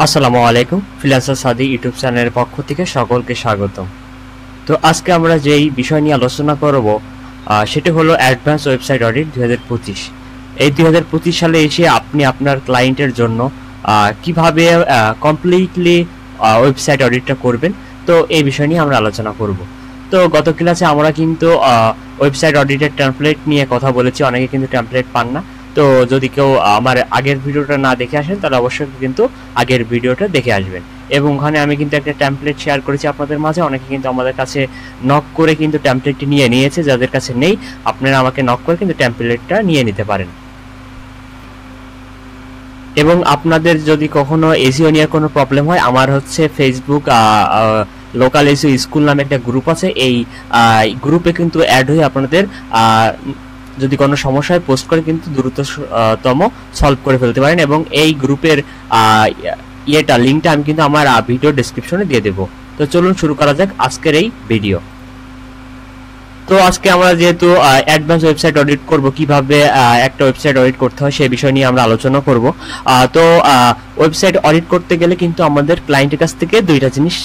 আসসালামু আলাইকুম, ফ্রিল্যান্সার সাদি ইউটিউব চ্যানেলের পক্ষ থেকে সকলকে স্বাগতম। তো আজকে আমরা যেই বিষয় নিয়ে আলোচনা করব সেটি হলো অ্যাডভান্স ওয়েবসাইট অডিট 2025। এই 2025 সালে এসে আপনি আপনার ক্লায়েন্টের জন্য কিভাবে কমপ্লিটলি ওয়েবসাইট অডিটটা করবেন, তো এই বিষয় নিয়ে আমরা আলোচনা করব। তো গত ক্লাসে আমরা কিন্তু ওয়েবসাইট অডিটের টেমপ্লেট নিয়ে কথা বলেছি। অনেকে কিন্তু টেমপ্লেট পান না। তো যদি কেউ আমার আগের ভিডিওটা না দেখে আসেন তাহলে অবশ্যই কিন্তু আগের ভিডিওটা দেখে আসবেন। এবং ওখানে আমি কিন্তু একটা টেমপ্লেট শেয়ার করেছি আপনাদের মাঝে। অনেকে কিন্তু আমাদের কাছে নক করে কিন্তু টেমপ্লেটটি নিয়ে নিয়েছে। যাদের কাছে নেই আপনারা আমাকে নক করে কিন্তু টেমপ্লেটটা নিয়ে নিতে পারেন। এবং আপনাদের যদি কখনো এসইও নিয়ে কোনো প্রবলেম হয়, আমার হচ্ছে ফেসবুক লোকাল এসইও স্কুল নামে একটা গ্রুপ আছে। এই গ্রুপে কিন্তু অ্যাড হয়ে আপনাদের যদি কোনো সমস্যায় পোস্ট করে কিন্তু দ্রুততম সলভ করে ফেলতে পারেন। এবং এই গ্রুপের লিঙ্কটা আমি কিন্তু আমার ভিডিও ডেসক্রিপশনে দিয়ে দেবো। তো চলুন শুরু করা যাক আজকের এই ভিডিও। তো আজকে আমরা যেহেতু অ্যাডভান্স ওয়েবসাইট অডিট করব, কিভাবে একটা ওয়েবসাইট অডিট করতে হয় সেই বিষয় নিয়ে আমরা আলোচনা করব। তো ওয়েবসাইট অডিট করতে গেলে কিন্তু আমাদের ক্লায়েন্টের কাছ থেকে দুইটা জিনিস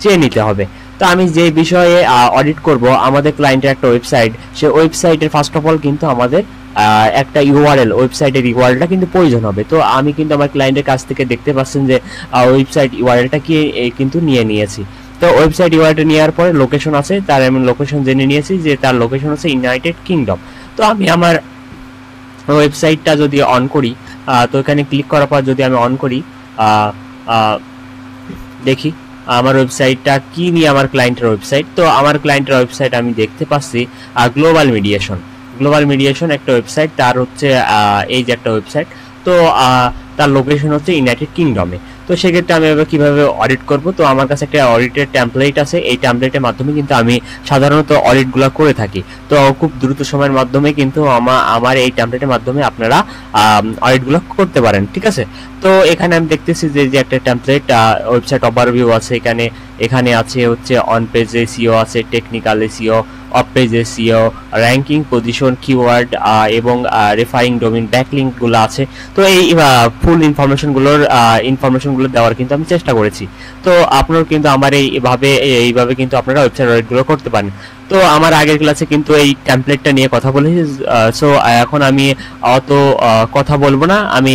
চেয়ে নিতে হবে। তো আমি যে বিষয়ে অডিট করব, আমাদের ক্লায়েন্টের একটা ওয়েবসাইট, সেই ওয়েবসাইটের ফার্স্ট অফ অল কিন্তু আমাদের একটা ইউআরএল, ওয়েবসাইটের ইউআরএলটা কিন্তু প্রয়োজন হবে। তো আমি কিন্তু আমার ক্লায়েন্টের কাছ থেকে দেখতে পাচ্ছেন যে ওয়েবসাইট ইউআরএলটা কি কিন্তু নিয়ে নিয়েছি। তো ওয়েবসাইট ইউআরএলটা নেওয়ার পরে লোকেশন আছে, তার আমি লোকেশন জেনে নিয়েছি যে তার লোকেশন হচ্ছে ইউনাইটেড কিংডম। তো আমি আমার ওয়েবসাইটটা যদি অন করি, তো এখানে ক্লিক করার পর যদি আমি অন করি, দেখি আমার ওয়েবসাইটটা কি নিয়ে, আমার ক্লায়েন্টের ওয়েবসাইট। তো আমার ক্লায়েন্টের ওয়েবসাইট আমি দেখতে পাচ্ছি গ্লোবাল মিডিয়েশন একটা ওয়েবসাইট। তার হচ্ছে এই যে একটা ওয়েবসাইট। তো তার লোকেশন হচ্ছে ইউনাইটেড কিংডমে। তো সেক্ষেত্রে আমি এবার কীভাবে অডিট করব, তো আমার কাছে একটা অডিটের টেমপ্লেট আছে। এই টেমপ্লেটের মাধ্যমে কিন্তু আমি সাধারণত অডিটগুলো করে থাকি। তো খুব দ্রুত সময়ের মাধ্যমে কিন্তু আমার এই টেমপ্লেটের মাধ্যমে আপনারা অডিটগুলো করতে পারেন, ঠিক আছে। তো এখানে আমি দেখতেছি যে একটা টেমপ্লেট ওয়েবসাইট ওভারভিউ আছে। এখানে আছে হচ্ছে অন পেজ এসইও আছে, technical SEO, of page SEO, ranking, position, keyword এবং রেফারিং ডোমেইন, ব্যাকলিঙ্কগুলো আছে। তো এই ফুল ইনফরমেশনগুলো দেওয়ার কিন্তু আমি চেষ্টা করেছি। তো আপনারা কিন্তু আমার এইভাবে কিন্তু আপনারা ওয়েবসাইট অডিটগুলো করতে পারেন। তো আমার আগের ক্লাসে কিন্তু এই টেমপ্লেটটা নিয়ে কথা বলেছি। সো এখন আমি অত কথা বলবো না। আমি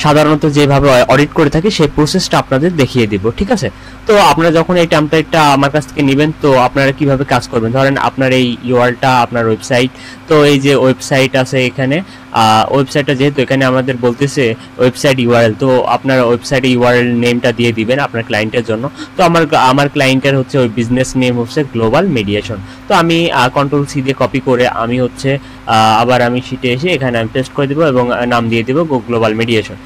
সাধারণত যেভাবে অডিট করে থাকি সেই প্রসেসটা আপনাদের দেখিয়ে দিব, ঠিক আছে। তো আপনারা যখন এই টেমপ্লেটটা আমার কাছ থেকে নেবেন, তো আপনারা কিভাবে কাজ করবেন, ধরেন আপনার এই ইউআরএলটা আপনার ওয়েবসাইট। তো এই যে ওয়েবসাইট আছে এখানে, ওয়েবসাইটটা যেহেতু এখানে আমাদের বলতেছে ওয়েবসাইট ইউআরএল, তো আপনার ওয়েবসাইটে ইউআরএল নেমটা দিয়ে দিবেন আপনার ক্লায়েন্টের জন্য। তো আমার ক্লায়েন্টের হচ্ছে ওই বিজনেস নেম হচ্ছে গ্লোবাল মিডিয়েশন। তো আমি কন্ট্রোল সি দিয়ে কপি করে আমি হচ্ছে আবার আমি শিটে এসে এখানে আমি পেস্ট করে দেবো এবং নাম দিয়ে দেবো global mediation.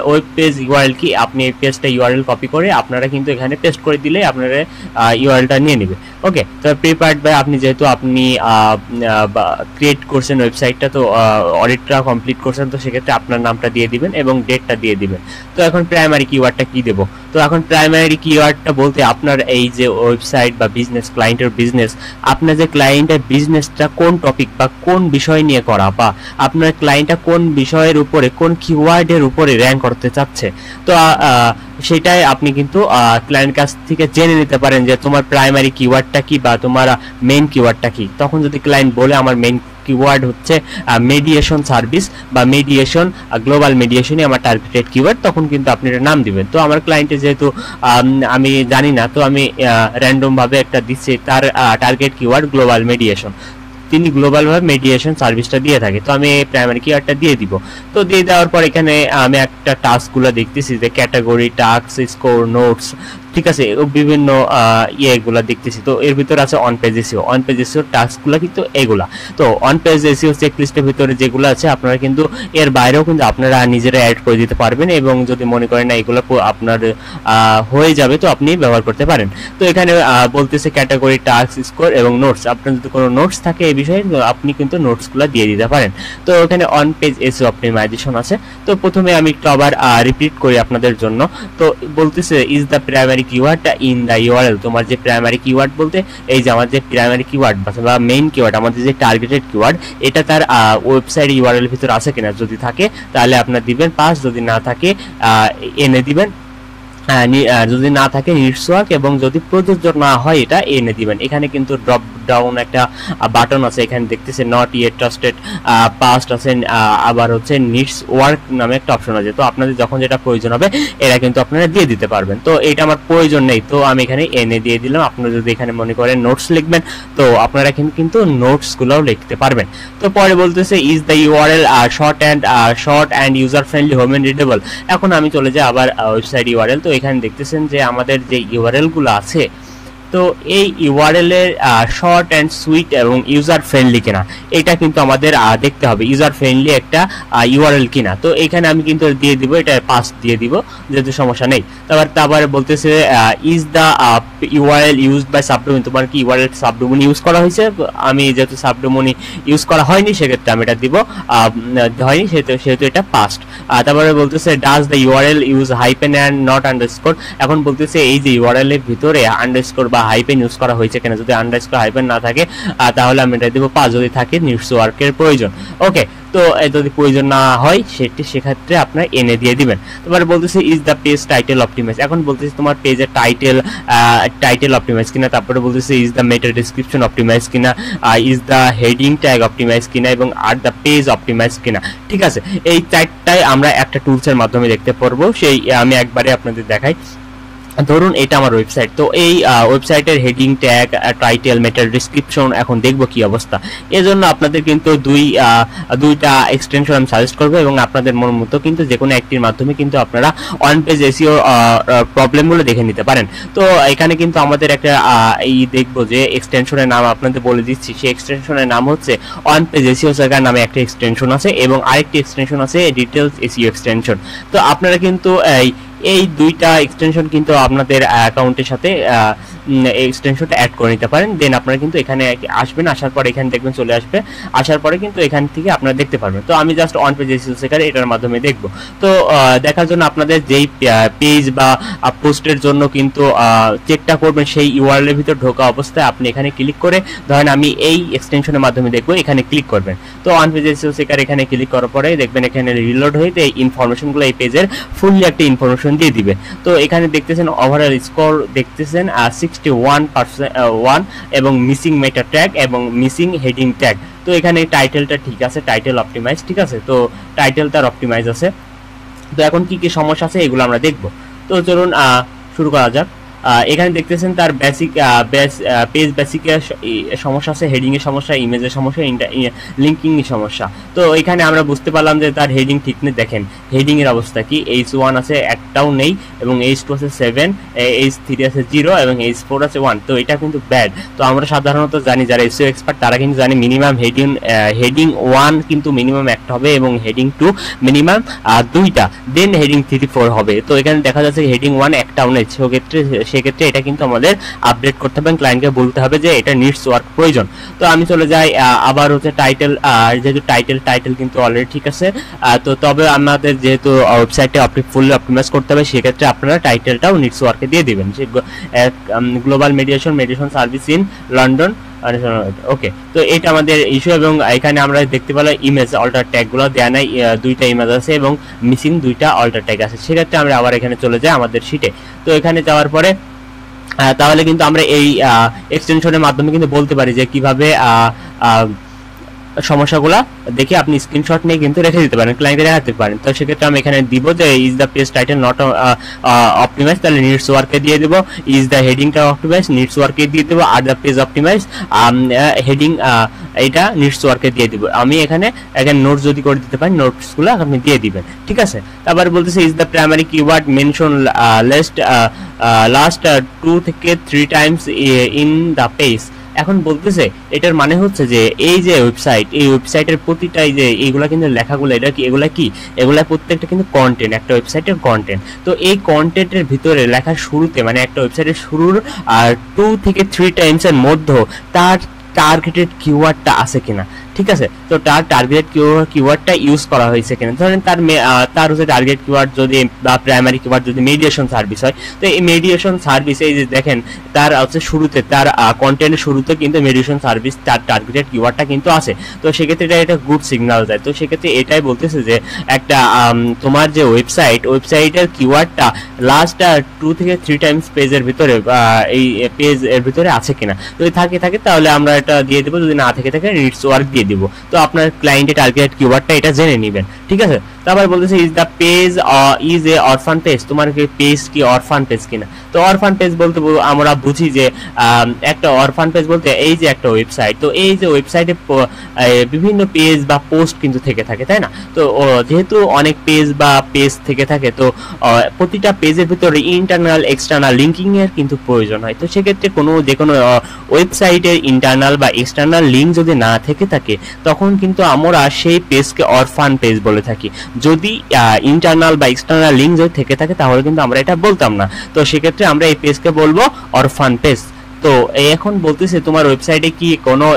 Web page URL কি, আপনি এই পেজটা ইউআরএল কপি করে আপনারা কিন্তু এখানে পেস্ট করে দিলে আপনারা ইউআরএলটা নিয়ে নেবে। ওকে, তো প্রিপেয়ার্ড বাই, আপনি যেহেতু আপনি ক্রিয়েট করছেন ওয়েবসাইটটা, তো অডিটটা কমপ্লিট করছেন, তো সেক্ষেত্রে আপনার নামটা দিয়ে দিবেন এবং ডেটটা দিয়ে দিবেন। তো এখন প্রাইমারি কিওয়ার্ডটা কি দেবো, তো এখন প্রাইমারি কিওয়ার্ডটা বলতে আপনার এই যে ওয়েবসাইট বা বিজনেস, ক্লায়েন্টের বিজনেস, আপনার যে ক্লায়েন্টের বিজনেসটা কোন টপিক বা কোন বিষয় নিয়ে করা, বা আপনার ক্লায়েন্টটা কোন বিষয়ের উপরে, কোন কিওয়ার্ডের উপরে র্যাঙ্ক করতে চাচ্ছে, তো সেটাই আপনি কিন্তু ক্লায়েন্ট কাছ থেকে জেনে নিতে পারেন যে তোমার প্রাইমারি কিওয়ার্ডটা কি বা তোমার মেইন কিওয়ার্ডটা কি। তখন যদি ক্লায়েন্ট বলে আমার মেইন কিওয়ার্ড হচ্ছে মেডিয়েশন সার্ভিস বা মেডিয়েশন, গ্লোবাল মেডিয়েশনই আমার টার্গেটেড কিওয়ার্ড, তখন কিন্তু আপনি এর নাম দিবেন। তো আমার ক্লায়েন্টের যেহেতু আমি জানি না, তো আমি র্যান্ডম ভাবে একটা দিচ্ছি, তার টার্গেট কিওয়ার্ড গ্লোবাল মেডিয়েশন, তিনি গ্লোবাল ভাবে মেডিয়েশন সার্ভিসটা দিয়ে থাকে। তো আমি প্রাইমারি কিওয়ার্ডটা দিয়ে দিব। তো দিয়ে দেওয়ার পর এখানে আমি একটা টাস্কগুলো দেখতেছি যে ক্যাটাগরি, টাস্ক, স্কোর, নোটস, ঠিক আছে, বিভিন্ন ইয়েগুলো দেখতেছি। তো এর ভিতরে আছে অন পেজ এসইও, টাস্কগুলো কিন্তু এগুলা। তো অন পেজ এসইও চেকলিস্টের ভিতরে যেগুলো আছে আপনারা কিন্তু এর বাইরেও কিন্তু আপনারা নিজেরা অ্যাড করে দিতে পারবেন, এবং যদি মনে করেন না এগুলো আপনার হয়ে যাবে তো আপনি ব্যবহার করতে পারেন। তো এখানে বলতেছে ক্যাটাগরি, টাস্ক, স্কোর এবং নোটস। আপনার যদি কোনো নোটস থাকে এই বিষয়ে আপনি কিন্তু নোটসগুলো দিয়ে দিতে পারেন। তো এখানে অন পেজ এসইও অপটিমাইজেশন আছে। তো প্রথমে আমি একটু আবার রিপিট করি আপনাদের জন্য। তো বলতেছে ইজ দ্য প্রাইমারি প্রাইমারি কিওয়ার্ডটা ইন দ্য ইউআরএল, তোমার যে প্রাইমারি কিওয়ার্ড বলতে এই যে আমার যে প্রাইমারি কিওয়ার্ড বা মেইন কিওয়ার্ড, আমাদের যে টার্গেটেড কিওয়ার্ড, এটা তার ওয়েবসাইট ইউআরএল এর ভিতর আছে কিনা, যদি থাকে তাহলে আপনার দিবেন পাস, যদি না থাকে এনে দিবেন, যদি না থাকে নিডস ওয়ার্ক, এবং যদি প্রযোজ্য না হয় এটা এনে দিবেন। এখানে কিন্তু ড্রপ ডাউন একটা বাটন আছে, এখানে দেখতেছেন নট ইয়েট ট্রাস্টেড, পাস্ট আছে, আবার হচ্ছে নিডস ওয়ার্ক নামে একটা অপশন আছে। তো আপনাদের যখন যেটা প্রয়োজন হবে এরা কিন্তু আপনারা দিয়ে দিতে পারবেন। তো এটা আমার প্রয়োজন নেই, তো আমি এখানে এনে দিয়ে দিলাম। আপনারা যদি এখানে মনে করেন নোটস লিখবেন, তো আপনারা কিন্তু নোটস গুলাও লিখতে পারবেন। তো পরে বলতেছে is the URL short and user friendly, home and readable. এখন আমি চলে যাই আবার ওয়েবসাইট ইউআরএল। তো এখানে দেখতেছেন যে আমাদের যে ইউআরএল গুলো আছে, তো এই ইউআরএল এর শর্ট অ্যান্ড সুইট এবং ইউজার ফ্রেন্ডলি কিনা এটা কিন্তু আমাদের দেখতে হবে, ইউজার ফ্রেন্ডলি একটা ইউআরএল কিনা। তো এখানে আমি কিন্তু দিয়ে দিব, এটা পাস দিয়ে দিব যেহেতু সমস্যা নেই। তারপরে বলতেছে is the URL used by subdomain, তোমার কি ইউআরএল সাবডোমেইন ইউজ করা হয়েছে? আমি যেহেতু সাবডোমেইন ইউজ করা হয়নি সেক্ষেত্রে আমি এটা দিব, হয়নি সেহেতু এটা পাস্ট। তারপরে বলতেছে does the URL use hyphen and not underscore. এখন বলতেছে এই যে ইউআরএল এর ভিতরে আন্ডারস্কোর বা হাইপেন ইউজ করা হয়েছে কিনা, যদি আন্ডারস্কোর হাইপেন না থাকে তাহলে আমি এটা দিব পাস, যদি থাকে নিডস ওয়ার্কের প্রয়োজন। ওকে, তো যদি প্রয়োজন না হয় সেক্ষেত্রে আপনার এনে দিয়ে দিবেন। তারপরে বলতেছে is the page title optimise. এখন বলতেছে তোমার পেজের টাইটেল অপটিমাইজ কিনা, তারপরে বলতেছে is the meta description optimise কিনা, is the heading tag optimise কিনা, এবং আর দ্য পেজ অপটিমাইজ কিনা। ঠিক আছে, এই চারটায় আমরা একটা টুলসের মাধ্যমে দেখতে পারবো। সেই আমি একবারে আপনাদের দেখাই। ধরুন এটা আমার ওয়েবসাইট, তো এই ওয়েবসাইটের হেডিং ট্যাগ, টাইটেল, মেটা ডেসক্রিপশন এখন দেখবো কি অবস্থা। এজন্য আপনাদের কিন্তু দুইটা এক্সটেনশন আমি সাজেস্ট করবো, এবং আপনাদের মন মতো কিন্তু যে কোনো একটির মাধ্যমে কিন্তু আপনারা অন পেজ এসইও প্রবলেমগুলো দেখে নিতে পারেন। তো এখানে কিন্তু আমাদের একটা দেখবো যে এক্সটেনশনের নাম আপনাদের বলে দিচ্ছি। সেই এক্সটেনশনের নাম হচ্ছে অন পেজ এসইও সার্ভার নামে একটা এক্সটেনশন আছে, এবং আরেকটি এক্সটেনশন আছে ডিটেলস এসইও এক্সটেনশন। তো আপনারা কিন্তু এই দুইটা এক্সটেনশন কিন্তু আপনাদের অ্যাকাউন্টের সাথে এক্সটেনশনটা অ্যাড করে নিতে পারেন। দেন আপনারা কিন্তু এখানে আসবেন, আসার পরে এখানে দেখবেন চলে আসবে, আসার পরে কিন্তু এখান থেকে আপনারা দেখতে পারবেন। তো আমি জাস্ট অন পেজ এসইও সেখানে এটার মাধ্যমে দেখব। তো দেখার জন্য আপনাদের যেই পেজ বা পোস্টের জন্য কিন্তু চেকটা করবেন, সেই ইউআরএল এর ভিতর ঢোকা অবস্থায় আপনি এখানে ক্লিক করে, ধরেন আমি এই এক্সটেনশনের মাধ্যমে দেখবো, এখানে ক্লিক করবেন। তো অন পেজ এসইও সেখানে এখানে ক্লিক করার পরে দেখবেন এখানে রিলোড হইতে এই ইনফরমেশনগুলো এই পেজের ফুললি একটা ইনফরমেশন দিয়ে দিবে। তো এখানে দেখতেছেন ওভারঅল স্কোর দেখতেছেন 61%, এবং মিসিং মেটা ট্যাগ এবং মিসিং হেডিং ট্যাগ। তো এখানে টাইটেলটা ঠিক আছে, টাইটেল অপটিমাইজ ঠিক আছে, তো টাইটেলটার অপটিমাইজ আছে। তো এখন কি কি সমস্যা আছে এগুলো আমরা দেখব। তো চলুন শুরু করা যাক। এখানে দেখতেছেন তার বেসিক পেজ বেসিকের সমস্যা আছে, হেডিং এর সমস্যা, ইমেজের সমস্যা, লিঙ্কিং এর সমস্যা। তো এখানে আমরা বুঝতে পারলাম যে তার হেডিং ঠিক নেই। দেখেন হেডিং এর অবস্থা কি, H1 আছে একটাও নেই, এবং H2 আছে 7, H3 আছে 0, এবং H4 আছে 1। তো এটা কিন্তু ব্যাড। তো আমরা সাধারণত জানি যারা এসইও এক্সপার্ট তারা কিন্তু জানি মিনিমাম হেডিং 1 কিন্তু মিনিমাম একটা হবে, এবং হেডিং 2 মিনিমাম 2টা, দেন হেডিং 3 4 হবে। তো এখানে দেখা যাচ্ছে হেডিং 1 একটাও নেই, সেক্ষেত্রে এটা কিন্তু আমাদের আপডেট করতে হবে, ক্লায়েন্টকে বলতে হবে যে এটা নিডস ওয়ার্ক প্রয়োজন। তো আমি চলে যাই আবার হচ্ছে টাইটেল, যেহেতু টাইটেল কিন্তু অলরেডি ঠিক আছে। তো তবে আমাদের যেহেতু ওয়েবসাইটে ফুললি অপটিমাইজ করতে হবে, সেক্ষেত্রে আপনারা টাইটেলটাও নিডস ওয়ার্কে দিয়ে দিবেন, global mediation service in London. Okay, তো এটা আমাদের ইস্যু। এবং এখানে আমরা দেখতে পেলাম ইমেজ অল্টার ট্যাগ গুলো দেয়া নাই, দুইটা ইমেজ আছে এবং মিসিং দুইটা অল্টার ট্যাগ আছে। সেক্ষেত্রে আমরা আবার এখানে চলে যাই আমাদের শিটে। তো এখানে যাওয়ার পরে তাহলে কিন্তু আমরা এই এক্সটেনশনের মাধ্যমে কিন্তু বলতে পারি যে কিভাবে সমস্যাগুলো দেখে আপনি স্ক্রিনশট নিয়ে কিন্তু রেখে দিতে পারেন, ক্লায়েন্টকে দেখাতে পারেন। তো সেক্ষেত্রে আমি এখানে দিব যে is the page title not optimize, তাহলে নিডস ওয়ার্কে দিয়ে দেব। ইজ দ্য হেডিংটা অপটিমাইজ, নিডস ওয়ার্কে দিয়ে দেবো। আর দ্য পেজ অপটিমাইজ, হেডিং এটা নিডস ওয়ার্কে দিয়ে দিব। আমি এখানে নোটস যদি করে দিতে পারি, নোটসগুলো আপনি দিয়ে দিবেন, ঠিক আছে। তারপরে বলতেছে is the primary keyword mention last 2 থেকে 3 টাইমস ইন দ্য পেজ। এখন বলতেছে এটার মানে হচ্ছে যে এই যে ওয়েবসাইট, এই ওয়েবসাইটের প্রতিটাই যে এইগুলা কিন্তু লেখাগুলো, এগুলা প্রত্যেকটা কিন্তু কন্টেন্ট, একটা ওয়েবসাইটের কন্টেন্ট। তো এই কন্টেন্টের ভিতরে লেখার শুরুতে, মানে একটা ওয়েবসাইটের শুরুর 2 থেকে 3 টাইমস এর মধ্যে তার টার্গেটেড কিওয়ার্ডটা আছে কিনা, ঠিক আছে। তো তার টার্গেট কিওয়ার্ডটা ইউজ করা হয়েছে কিনা, ধরেন তার হচ্ছে টার্গেট কিওয়ার্ড যদি বা প্রাইমারি কিওয়ার্ড যদি মেডিয়েশন সার্ভিস হয়, তো এই মেডিয়েশন সার্ভিসে এই যে দেখেন তার হচ্ছে শুরুতে তার কন্টেন্টের শুরুতে কিন্তু মেডিয়েশন সার্ভিস তার টার্গেটেড কিওয়ার্ডটা কিন্তু আছে। তো সেক্ষেত্রে এটা একটা গুড সিগন্যাল দেয়। তো সেক্ষেত্রে এটাই বলতেছে যে একটা তোমার যে ওয়েবসাইটের কিওয়ার্ডটা লাস্ট 2 থেকে 3 টাইমস পেজের ভিতরে এই পেজ এর ভিতরে আছে কিনা। যদি থাকে তাহলে আমরা এটা দিয়ে দেবো, যদি না থাকে নিডস ওয়ার্ক দিয়ে দিব। তো আপনার ক্লায়েন্টের টার্গেট কিওয়ার্ডটা এটা জেনে নেবেন, ঠিক আছে। তারপর বলতেছে is the page is a অরফান page, তোমার পেজ কি অরফান পেজ কিনা। তো অরফান পেজ বলতে আমরা বুঝি যে একটা অরফান পেজ বলতে এই যে একটা ওয়েবসাইট, তো এই যে ওয়েবসাইটে বিভিন্ন পেজ বা পোস্ট কিন্তু থেকে থাকে, তাই না। তো যেহেতু অনেক পেজ বা পেজ থেকে থাকে, তো প্রতিটা পেজের ভিতরে ইন্টারনাল এক্সটার্নাল লিঙ্কিং এর কিন্তু প্রয়োজন হয়। তো সেক্ষেত্রে যে কোনো ওয়েবসাইটের ইন্টারনাল বা এক্সটার্নাল লিঙ্ক যদি না থেকে থাকে, তখন কিন্তু আমরা সেই পেজকে অরফান পেজ বলে থাকি। যদি ইন্টারনাল বা এক্সটার্নাল লিঙ্ক যদি থেকে থাকে তাহলে কিন্তু আমরা এটা বলতাম না। তো সেক্ষেত্রে আমরা এই পেজকে বলবো অরফান পেজ। তো এখন বলতেছে তোমার ওয়েবসাইটে কি কোনো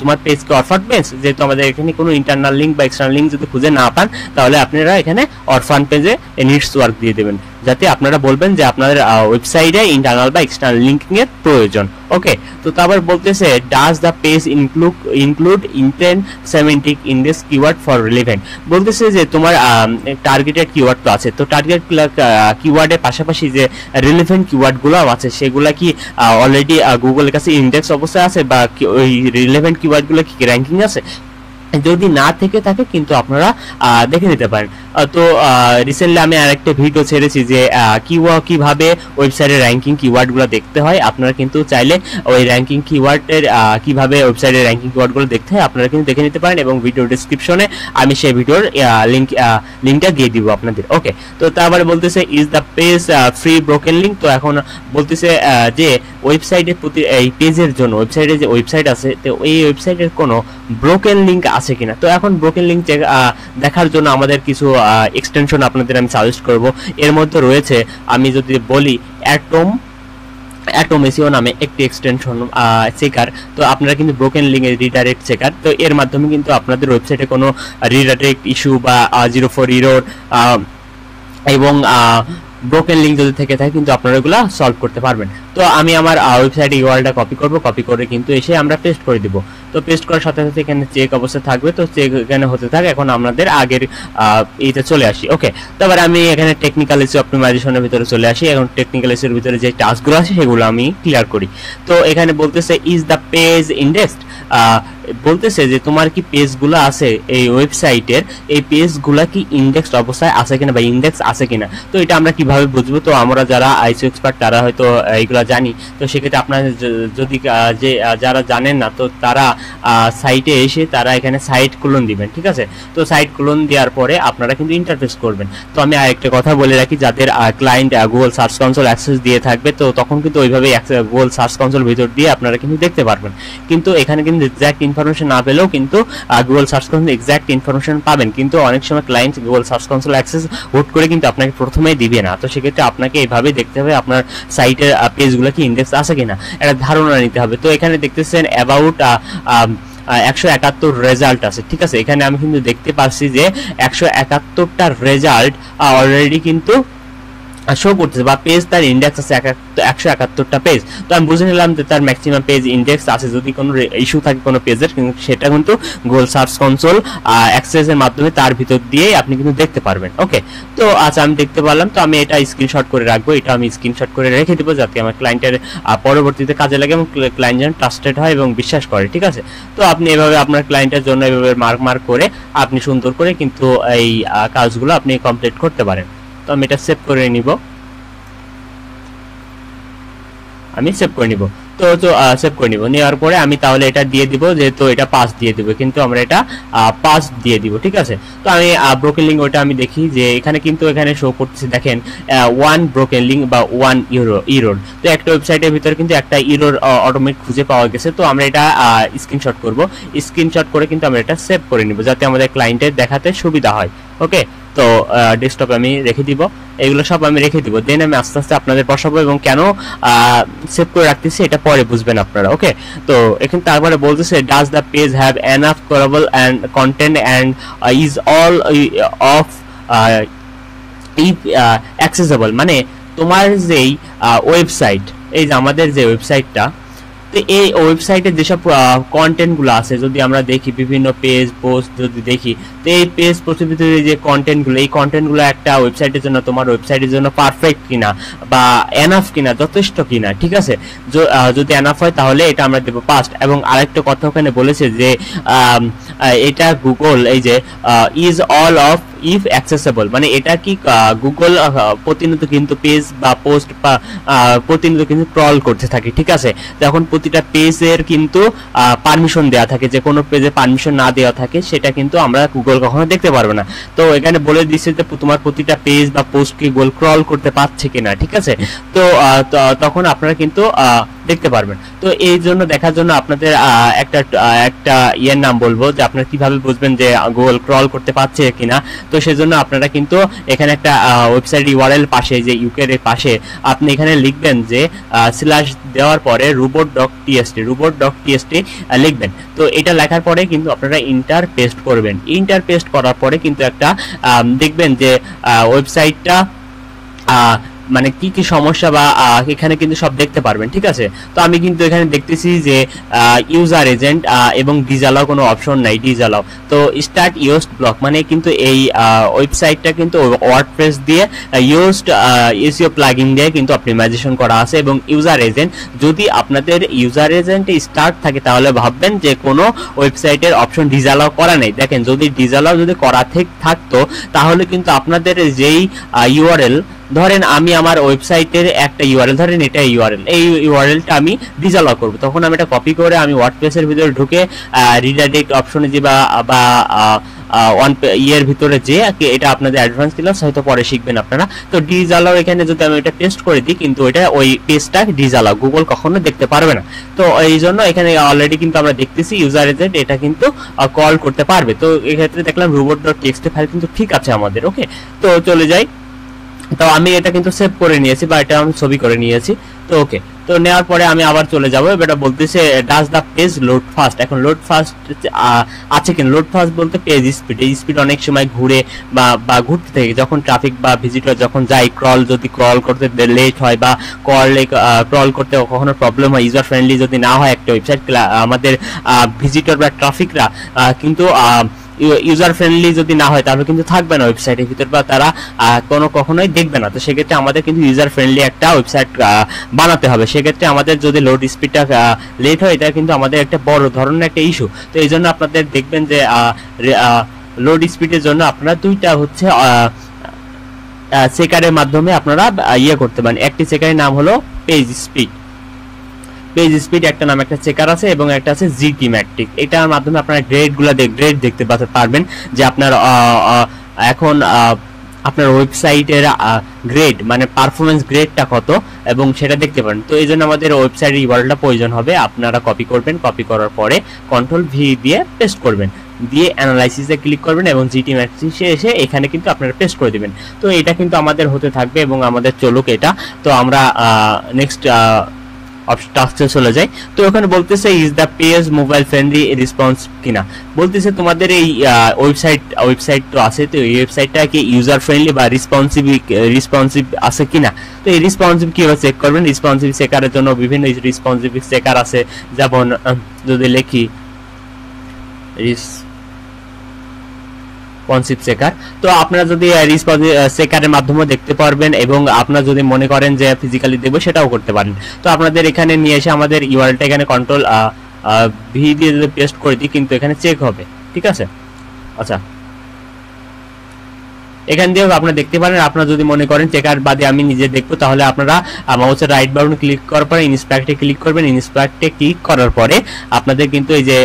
তোমার পেজ কি অরফান পেজ, যেহেতু আমাদের এখানে কোনো ইন্টারনাল লিঙ্ক বা এক্সটার্নাল লিঙ্ক যদি খুঁজে না পান, তাহলে আপনারা এখানে অরফান পেজে নিডস ওয়ার্ক দিয়ে দেবেন, যাতে আপনারা বলবেন যে আপনাদের ওয়েবসাইটে ইন্টারনাল বা এক্সটার্নাল লিঙ্কিং এর প্রয়োজন। ওকে, তো তারপর বলতেছে does the page include intent semantic index keyword for relevant. বলতেছে যে তোমার টার্গেটেড কিওয়ার্ড তো আছে, তো টার্গেট কিওয়ার্ডের পাশাপাশি যে রিলেভেন্ট কিওয়ার্ডগুলো আছে সেগুলা কি অলরেডি গুগলের কাছে ইন্ডেক্স অবস্থায় আছে, বা ওই রিলেভেন্ট কিওয়ার্ডগুলো কি র্যাঙ্কিং আছে। যদি না থেকে থাকে কিন্তু আপনারা দেখে নিতে পারেন। তো রিসেন্টলি আমি আরেকটা ভিডিও ছেড়েছি যে কিভাবে ওয়েবসাইটের র্যাঙ্কিং কিওয়ার্ডগুলো দেখতে হয়। আপনারা কিন্তু চাইলে ওই র্যাঙ্কিং কিওয়ার্ডের কিভাবে ওয়েবসাইটের র্যাঙ্কিং কিওয়ার্ডগুলো দেখতে হয় আপনারা কিন্তু দেখে নিতে পারেন, এবং ভিডিও ডেসক্রিপশনে আমি সেই ভিডিওর লিঙ্কটা দিয়ে দিব আপনাদের। ওকে, তো তারপরে বলতেছে is the page free broken link. তো এখন বলতেছে যে ওয়েবসাইটের প্রতি এই পেজের জন্য ওয়েবসাইটে যে ওয়েবসাইট আছে, তো এই ওয়েবসাইটের কোনো ব্রোকেন লিঙ্ক আছে কিনা। তো এখন ব্রোকেন লিঙ্ক দেখার জন্য আমাদের কিছু এক্সটেনশন আপনাদের আমি সাজেস্ট করব। এর মধ্যে রয়েছে, আমি যদি বলি অ্যাটম এসইও নামে একটি এক্সটেনশন চেকার। তো আপনারা কিন্তু ব্রোকেন লিঙ্ক রিডাইরেক্ট চেকার, তো এর মাধ্যমে কিন্তু আপনাদের ওয়েবসাইটে কোনো রিডাইরেক্ট ইস্যু বা 04 এরর এবং ব্রোকেন লিঙ্ক যদি থেকে থাকে কিন্তু আপনারা এগুলো সলভ করতে পারবেন। তো আমি আমার ওয়েবসাইট ইউআরএলটা কপি করে কিন্তু এসে আমরা পেস্ট করে দিব। তো পেস্ট করার সাথে সাথে এখানে চেক অবস্থা থাকবে, তো চেক এখানে হতে থাকে। এখন আমাদের আগের এইতে চলে আসি। ওকে, তারপরে আমি এখানে টেকনিক্যাল এসইও অপটিমাইজেশনের ভিতরে চলে আসি। এখন টেকনিক্যাল এসইওর ভিতরে যে টাস্কগুলো আছে সেগুলো আমি ক্লিয়ার করি। তো এখানে বলতেছে ইজ দ্য পেজ ইন্ডেক্সড, বলতেছে যে তোমার কি পেজগুলো আছে এই ওয়েবসাইটের, এই পেজগুলো কি ইন্ডেক্সড অবস্থায় আছে কিনা বা ইন্ডেক্স আছে কিনা। তো এটা আমরা কিভাবে বুঝবো, তো আমরা যারা আইসিও এক্সপার্ট তারা হয়তো এইগুলো জানি। তো সেক্ষেত্রে আপনারা যদি যারা জানেন না, তো তারা সাইটে এসে তারা এখানে সাইট ক্লোন দিবেন, ঠিক আছে। তো সাইট ক্লোন দেওয়ার পরে আপনারা কিন্তু ইন্টারফেস করবেন। তো আমি আরেকটা কথা বলে রাখি, যাদের client Google search console access দিয়ে থাকবে, তো তখন কিন্তু ওইভাবে গুগল সার্চ কনসোল ভিতর দিয়ে আপনারা কিন্তু দেখতে পারবেন। কিন্তু এখানে কিন্তু এক্সাক্ট ইনফরমেশন না পেলেও কিন্তু Google search console exact information পাবেন। কিন্তু অনেক সময় client Google search console access হুট করে কিন্তু আপনাকে প্রথমেই দিবে না। তো সেক্ষেত্রে আপনাকে এইভাবে দেখতে হবে আপনার সাইটের পেজগুলো কি ইন্ডেক্স আছে কিনা, একটা ধারণা নিতে হবে। তো এখানে দেখতেছেন অ্যাবাউট 171 রেজাল্ট আছে, ঠিক আছে। এখানে আমি কিন্তু দেখতে পাচ্ছি যে 171টা রেজাল্ট অলরেডি কিন্তু শো করতেছে, বা পেজ তার ইন্ডেক্স আছে 171টা পেজ। তো আমি বুঝে নিলাম যে তার ম্যাক্সিমাম পেজ ইন্ডেক্স আছে। যদি কোনো ইস্যু থাকে কোনো পেজের, কিন্তু সেটা কিন্তু গুগল সার্চ কনসোল অ্যাক্সেসের মাধ্যমে তার ভিতর দিয়ে আপনি কিন্তু দেখতে পারবেন। ওকে, তো আচ্ছা আমি দেখতে পারলাম। তো আমি এটা স্ক্রিনশট করে রাখবো, এটা আমি স্ক্রিনশট করে রেখে দেবো, যাতে আমার ক্লায়েন্টের পরবর্তীতে কাজে লাগে এবং ক্লায়েন্ট যেন ট্রাস্টেড হয় এবং বিশ্বাস করে, ঠিক আছে। তো আপনি এভাবে আপনার ক্লায়েন্টের জন্য এভাবে মার্ক করে আপনি সুন্দর করে কিন্তু এই কাজগুলো আপনি কমপ্লিট করতে পারেন। তো আমি এটা সেভ করে নিব, সেভ করে নিব। নেওয়ার পরে আমি তাহলে এটা দিয়ে দিব, যেহেতু এটা পাস দিয়ে দিব, কিন্তু আমরা এটা পাস দিয়ে দিব, ঠিক আছে। তো আমি ব্রোকেন লিঙ্ক ওটা আমি দেখি যে এখানে কিন্তু এখানে শো করতেছে, দেখেন 1 ব্রোকেন লিঙ্ক বা 1 এরর। তো একটা ওয়েবসাইটের ভিতরে কিন্তু একটা এরর অটোমেটিক খুঁজে পাওয়া গেছে। তো আমরা এটা স্ক্রিনশট করব, স্ক্রিনশট করে কিন্তু আমরা এটা সেভ করে নিব, যাতে আমাদের ক্লায়েন্টের দেখাতে সুবিধা হয়। ওকে, তো ডেস্কটপে আমি রেখে দিব এগুলো সব আমি রেখে দিব, দেন আমি আস্তে আস্তে আপনাদের বসাবো এবং কেন সেভ করে রাখতেছি এটা পরে বুঝবেন আপনারা। ওকে, তো এখানে তারপরে বলতেছে does the page have enough coverable and content and is all of accessible, মানে তোমার যেই ওয়েবসাইট, এই যে আমাদের যে ওয়েবসাইটটা, তো এই ওয়েবসাইটে যেসব কন্টেন্টগুলো আছে যদি আমরা দেখি, বিভিন্ন পেজ পোস্ট যদি দেখি, তো এই পেজ পোস্টের ভিতরে যে কন্টেন্টগুলো, এই কন্টেন্টগুলো একটা ওয়েবসাইটের জন্য, তোমার ওয়েবসাইটের জন্য পারফেক্ট কিনা বা এনাফ কিনা, যথেষ্ট কিনা, ঠিক আছে। যদি এনাফ হয় তাহলে এটা আমরা দেবো পাস্ট। এবং আরেকটা কথা ওখানে বলেছে যে এটা গুগল, এই যে is all of if accessible, মানে এটা কি গুগল প্রতিনিয়ত কিন্তু পেজ বা পোস্ট বা প্রতিনিয়ত কিন্তু ক্রল করতে থাকে, ঠিক আছে। তখন প্রতিটা পেজের কিন্তু পারমিশন দেওয়া থাকে, যে কোনো পেজে পারমিশন না দেওয়া থাকে সেটা কিন্তু আমরা গুগল কখনো দেখতে পারবো না। তো এখানে বলে দিচ্ছে যে তোমার প্রতিটা পেজ বা পোস্ট কি গুগল ক্রল করতে পারছে কিনা, ঠিক আছে। তো তখন আপনারা কিন্তু দেখতে পারবেন। তো এই জন্য দেখার জন্য আপনাদের একটা ইয়ের নাম বলবো, যে আপনারা কিভাবে বুঝবেন যে গুগল ক্রল করতে পারছে কিনা। তো সেজন্য আপনারা কিন্তু এখানে একটা ওয়েবসাইট ইউআরএল পাশে, যে ইউকে এর পাশে আপনি এখানে লিখবেন যে স্ল্যাশ দেওয়ার পরে robot.txt লিখবেন। তো এটা লেখার পরে কিন্তু আপনারা ইন্টার পেস্ট করবেন। ইন্টার পেস্ট করার পরে কিন্তু একটা দেখবেন যে ওয়েবসাইটটা মানে কি কি সমস্যা বা এখানে কিন্তু সব দেখতে পারবেন, ঠিক আছে। তো আমি কিন্তু এখানে দেখতেছি যে ইউজার এজেন্ট এবং ডিসঅ্যালাউ কোনো অপশন নাই, ডিসঅ্যালাউ। তো স্টার্ট ইউজড ব্লক, মানে কিন্তু এই ওয়েবসাইটটা কিন্তু ওয়ার্ডপ্রেস দিয়ে ইউজড এসইও প্লাগইন দিয়ে কিন্তু অপটিমাইজেশন করা আছে। এবং ইউজার এজেন্ট, যদি আপনাদের ইউজার এজেন্টে স্টার্ট থাকে তাহলে ভাববেন যে কোনো ওয়েবসাইটের অপশন ডিসঅ্যালাউ করা নেই। দেখেন, যদি ডিসঅ্যালাউ যদি করা থাকতো তাহলে কিন্তু আপনাদের যেই ইউআরএল, ধরেন আমি আমার ওয়েবসাইটের একটা ইউআরএল, ধরেন এটা ইউআরএল, এই ইউআরএলটা আমি ডিসঅ্যালাউ করব, তখন আমি এটা কপি করে আমি ওয়ার্ডপ্রেসের ভিতরে ঢুকে রিডাইরেক্ট অপশনে যে বা ওয়ান ইয়ের ভিতরে যে এটা আপনাদের অ্যাডভান্স ক্লাস হয়তো পরে শিখবেন আপনারা। তো ডিসঅ্যালাউ এখানে যদি আমি এটা পেস্ট করে দিই, কিন্তু এটা ওই পেজটা ডিসঅ্যালাউ গুগল কখনো দেখতে পারবে না। তো এই জন্য এখানে অলরেডি কিন্তু আমরা দেখতেছি ইউজার এজেন্ট এটা কিন্তু কল করতে পারবে। তো এই ক্ষেত্রে দেখলাম robot.txt ফাইল কিন্তু ঠিক আছে আমাদের। ওকে, তো চলে যাই। তো আমি এটা কিন্তু সেভ করে নিয়েছি বা এটা আমি ছবি করে নিয়েছি। তো ওকে, তো নেওয়ার পরে আমি আবার চলে যাবো। এটা বলতেছে does the page load fast. এখন লোড ফাস্ট আছে কিনা, লোড ফাস্ট বলতে পেজ স্পিড, এই স্পিড অনেক সময় ঘুরে বা ঘুরতে থাকে, যখন ট্রাফিক বা ভিজিটর যখন যায়, যদি ক্রল করতে লেট হয় বা ক্রল করতে কখনো প্রবলেম হয়, ইউজার ফ্রেন্ডলি যদি না হয় একটা ওয়েবসাইট, আমাদের ভিজিটর বা ট্রাফিকরা কিন্তু ইউজার ফ্রেন্ডলি যদি না হয় তাহলে কিন্তু থাকবে না ওয়েবসাইটের ভিতর, বা তারা কখনোই দেখবে না। তো সেক্ষেত্রে আমাদের কিন্তু ইউজার ফ্রেন্ডলি একটা ওয়েবসাইট বানাতে হবে। সেক্ষেত্রে আমাদের যদি লোড স্পিডটা লেট হয়, এটা কিন্তু আমাদের একটা বড় ধরনের একটা ইস্যু। তো এই জন্য আপনাদের দেখবেন যে লোড স্পিডের জন্য আপনারা দুইটা হচ্ছে চেকারের মাধ্যমে আপনারা ইয়ে করতে পারেন। একটি চেকারের নাম হলো পেজ স্পিড, একটা নাম একটা চেকার আছে, এবং একটা আছে জিটি ম্যাট্রিক। এটার মাধ্যমে আপনারা গ্রেড দেখতে পারবেন যে আপনার এখন আপনার ওয়েবসাইটের গ্রেড মানে পারফরমেন্স গ্রেডটা কত, এবং সেটা দেখতে পারেন। তো এই জন্য আমাদের ওয়েবসাইটের ইউআরএলটা প্রয়োজন হবে। আপনারা কপি করবেন, কপি করার পরে কন্ট্রোল ভি দিয়ে পেস্ট করবেন, দিয়ে অ্যানালাইসিসে ক্লিক করবেন এবং জিটি ম্যাট্রিক্সে এসে এখানে কিন্তু আপনারা পেস্ট করে দিবেন। তো এটা কিন্তু আমাদের হতে থাকবে এবং আমাদের চলুক এটা। তো আমরা নেক্সট টাস্কে চলে যাই। তো ওখানে বলতেছে is the page mobile friendly response কিনা, বলতেছে তোমাদের এই ওয়েবসাইট তো আছে, তো এই ওয়েবসাইটটা কি ইউজার ফ্রেন্ডলি বা রেসপন্সিভ আছে কিনা। তো এই রেসপন্সিভ কিভাবে চেক করবেন, রেসপন্সিভ চেকারের জন্য বিভিন্ন রেসপন্সিভ চেকার আছে, যেমন যদি লিখি রেসপন্সিভ চেকার, তো আপনারা যদি রেসপন্সিভ চেকারের মাধ্যমে দেখতে পারবেন, এবং আপনারা যদি মনে করেন যে ফিজিক্যালি দেখবো সেটাও করতে পারেন। তো আপনাদের এখানে নিয়ে এসে আমাদের ইউআরএলটা এখানে কন্ট্রোল ভি দিয়ে যদি পেস্ট করে দিই, কিন্তু এখানে চেক হবে, ঠিক আছে। আচ্ছা, এখান দিয়েও আপনারা দেখতে পারেন। আপনারা যদি মনে করেন চেকার বাদে আমি নিজে দেখবো, তাহলে আপনারা মাউসের রাইট বাটন ক্লিক করার পরে ইন্সপেক্টে ক্লিক করবেন। ইন্সপেক্টে ক্লিক করার পরে আপনাদের কিন্তু এই যে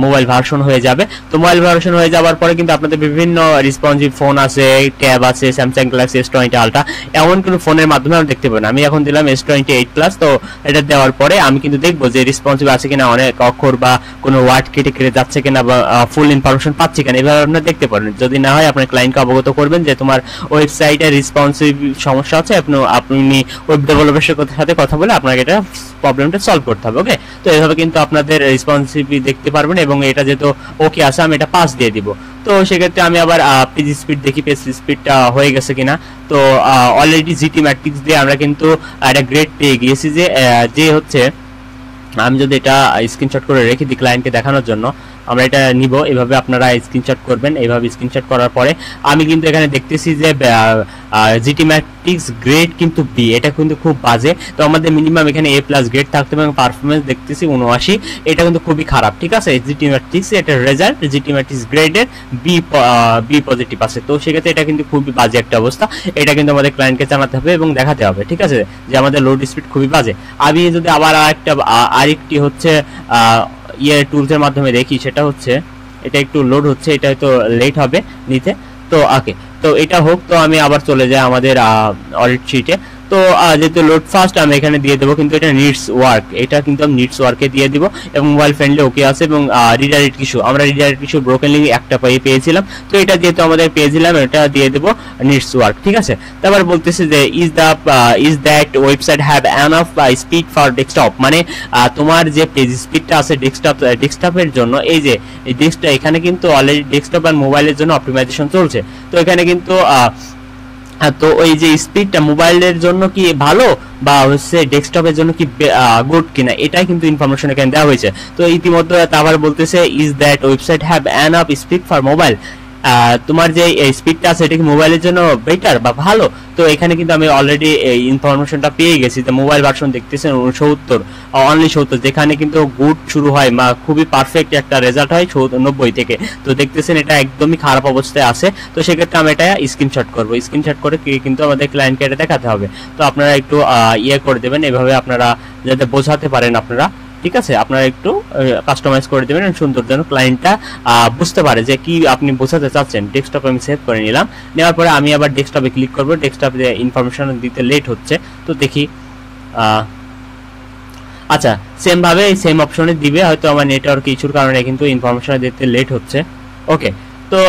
মোবাইল ভার্সন হয়ে যাবে। তো মোবাইল ভার্সন হয়ে যাওয়ার পরে কিন্তু আপনাদের বিভিন্ন রেসপন্সিভ ফোন আছে, ট্যাব আছে, স্যামসাং গ্যালাক্সি S20 আলট্রা, এমন কোনো ফোনের মাধ্যমে আমরা দেখতে পাবেন। আমি এখন দিলাম S28 প্লাস। তো এটা দেওয়ার পরে আমি কিন্তু দেখবো যে রেসপন্সিভ আছে কিনা, অনেক অক্ষর বা কোনো ওয়ার্ড কেটে যাচ্ছে কিনা, বা ফুল ইনফরমেশন পাচ্ছে কিনা, এভাবে আপনারা দেখতে পারেন। যদি না হয় আপনার ক্লায়েন্টকে অবগত করবেন যে তোমার ওয়েবসাইটে রেসপন্সিভ সমস্যা আছে, আপনি ওয়েব ডেভেলপারের সাথে কথা বলে আপনাকে এটা প্রবলেমটা সলভ করতে হবে। ওকে, তো এইভাবে কিন্তু আপনাদের রেসপন্সিভ দেখতে পারবেন এবং এটা যেহেতু ওকে আছে আমি এটা পাস দিয়ে দিব। তো সেক্ষেত্রে আমি আবার পেজ স্পিড দেখি, পেজ স্পিডটা হয়ে গেছে কিনা। তো অলরেডি জিটি ম্যাট্রিক্স দিয়ে আমরা কিন্তু একটা গ্রেড পেয়ে গিয়েছি যে হচ্ছে, আমি যদি এটা স্ক্রিনশট করে রেখে দিই ক্লায়েন্টকে দেখানোর জন্য, আমরা এটা নিব, এভাবে আপনারা স্ক্রিনশট করবেন। এইভাবে স্ক্রিনশট করার পরে আমি কিন্তু এখানে দেখতেছি যে জিটি ম্যাট্রিক্স গ্রেড কিন্তু বি, এটা কিন্তু খুব বাজে। তো আমাদের মিনিমাম এখানে এ প্লাস গ্রেড থাকতে হবে এবং পারফরমেন্স দেখতেছি 79, এটা কিন্তু খুবই খারাপ। ঠিক আছে, জিটি ম্যাট্রিক্স এটা রেজাল্ট জিটি ম্যাট্রিক্স গ্রেডের বি পজিটিভ আছে। তো সেক্ষেত্রে এটা কিন্তু খুবই বাজে একটা অবস্থা, এটা কিন্তু আমাদের ক্লায়েন্টকে জানাতে হবে এবং দেখাতে হবে। ঠিক আছে, যে আমাদের লোড স্পিড খুবই বাজে। আমি যদি আবার আরেকটি হচ্ছে টুলসের মাধ্যমে দেখি, সেটা হচ্ছে এটা একটু লোড হচ্ছে, এটা হয়তো লেট হবে নিতে। তো ওকে, তো এটা হোক। তো আমি আবার চলে যাই আমাদের অডিট শিটে। তো যেহেতু লোড ফাস্ট আমি এখানে দিয়ে দেবো, কিন্তু এটা নিডস ওয়ার্ক, এটা কিন্তু আমি নিডস ওয়ার্কে দিয়ে দিব এবং মোবাইল ফ্রেন্ডলি ওকে আছে। এবং রিডাইরেক্ট ইস্যু, আমরা রিডাইরেক্ট ইস্যু ব্রোকেন লিঙ্ক একটা পেয়েছিলাম, তো এটা যেহেতু আমাদের পেয়েছিলাম এটা দিয়ে দেবো নিডস ওয়ার্ক। ঠিক আছে, তারপর বলতেছে যে is that website have enough speed for desktop, মানে তোমার যে পেজ স্পিডটা আছে ডেস্কটপের জন্য, এই যে ডেস্কটপ এখানে কিন্তু অলরেডি ডেস্কটপ আর মোবাইলের জন্য অপটিমাইজেশন চলছে। তো এখানে কিন্তু তো ওই যে স্পিডটা মোবাইলের জন্য কি ভালো বা হচ্ছে ডেস্কটপের জন্য কি গুড কিনা, এটাই কিন্তু ইনফরমেশন এখানে দেওয়া হয়েছে। তো ইতিমধ্যে আবার বলতেছে is that website have enough speed for mobile, তোমার যে স্পিডটা আছে এটা কি মোবাইলের জন্য বেটার বা ভালো। তো এখানে কিন্তু আমি অলরেডি এই ইনফরমেশনটা পেয়ে গেছি যে মোবাইল ভার্সন দেখতেছেন 70 অনলি 70, যেখানে কিন্তু গুড শুরু হয় বা খুবই পারফেক্ট একটা রেজাল্ট হয় 90 থেকে। তো দেখতেছেন এটা একদমই খারাপ অবস্থায় আছে। তো সেক্ষেত্রে আমি এটা স্ক্রিনশট করব, স্ক্রিনশট করে কিন্তু আমাদের ক্লায়েন্টকে এটা দেখাতে হবে। তো আপনারা একটু করে দেবেন, এভাবে আপনারা যাতে বোঝাতে পারেন আপনারা। ঠিক আছে, আপনারা একটু কাস্টমাইজ করে দেবেন সুন্দর, যেন ক্লায়েন্টটা বুঝতে পারে যে কি আপনি বোঝাতে চাচ্ছেন। ডেস্কটপ আমি সেভ করে নিলাম, নেওয়ার পরে আমি আবার ডেস্কটপে ক্লিক করব। ডেস্কটপে ইনফরমেশন দিতে লেট হচ্ছে, তো দেখি। আচ্ছা, সেম ভাবে সেম অপশনে দিবে, হয়তো আমার নেটওয়ার্ক ইস্যুর কারণে কিন্তু ইনফরমেশন দিতে লেট হচ্ছে। ওকে, তো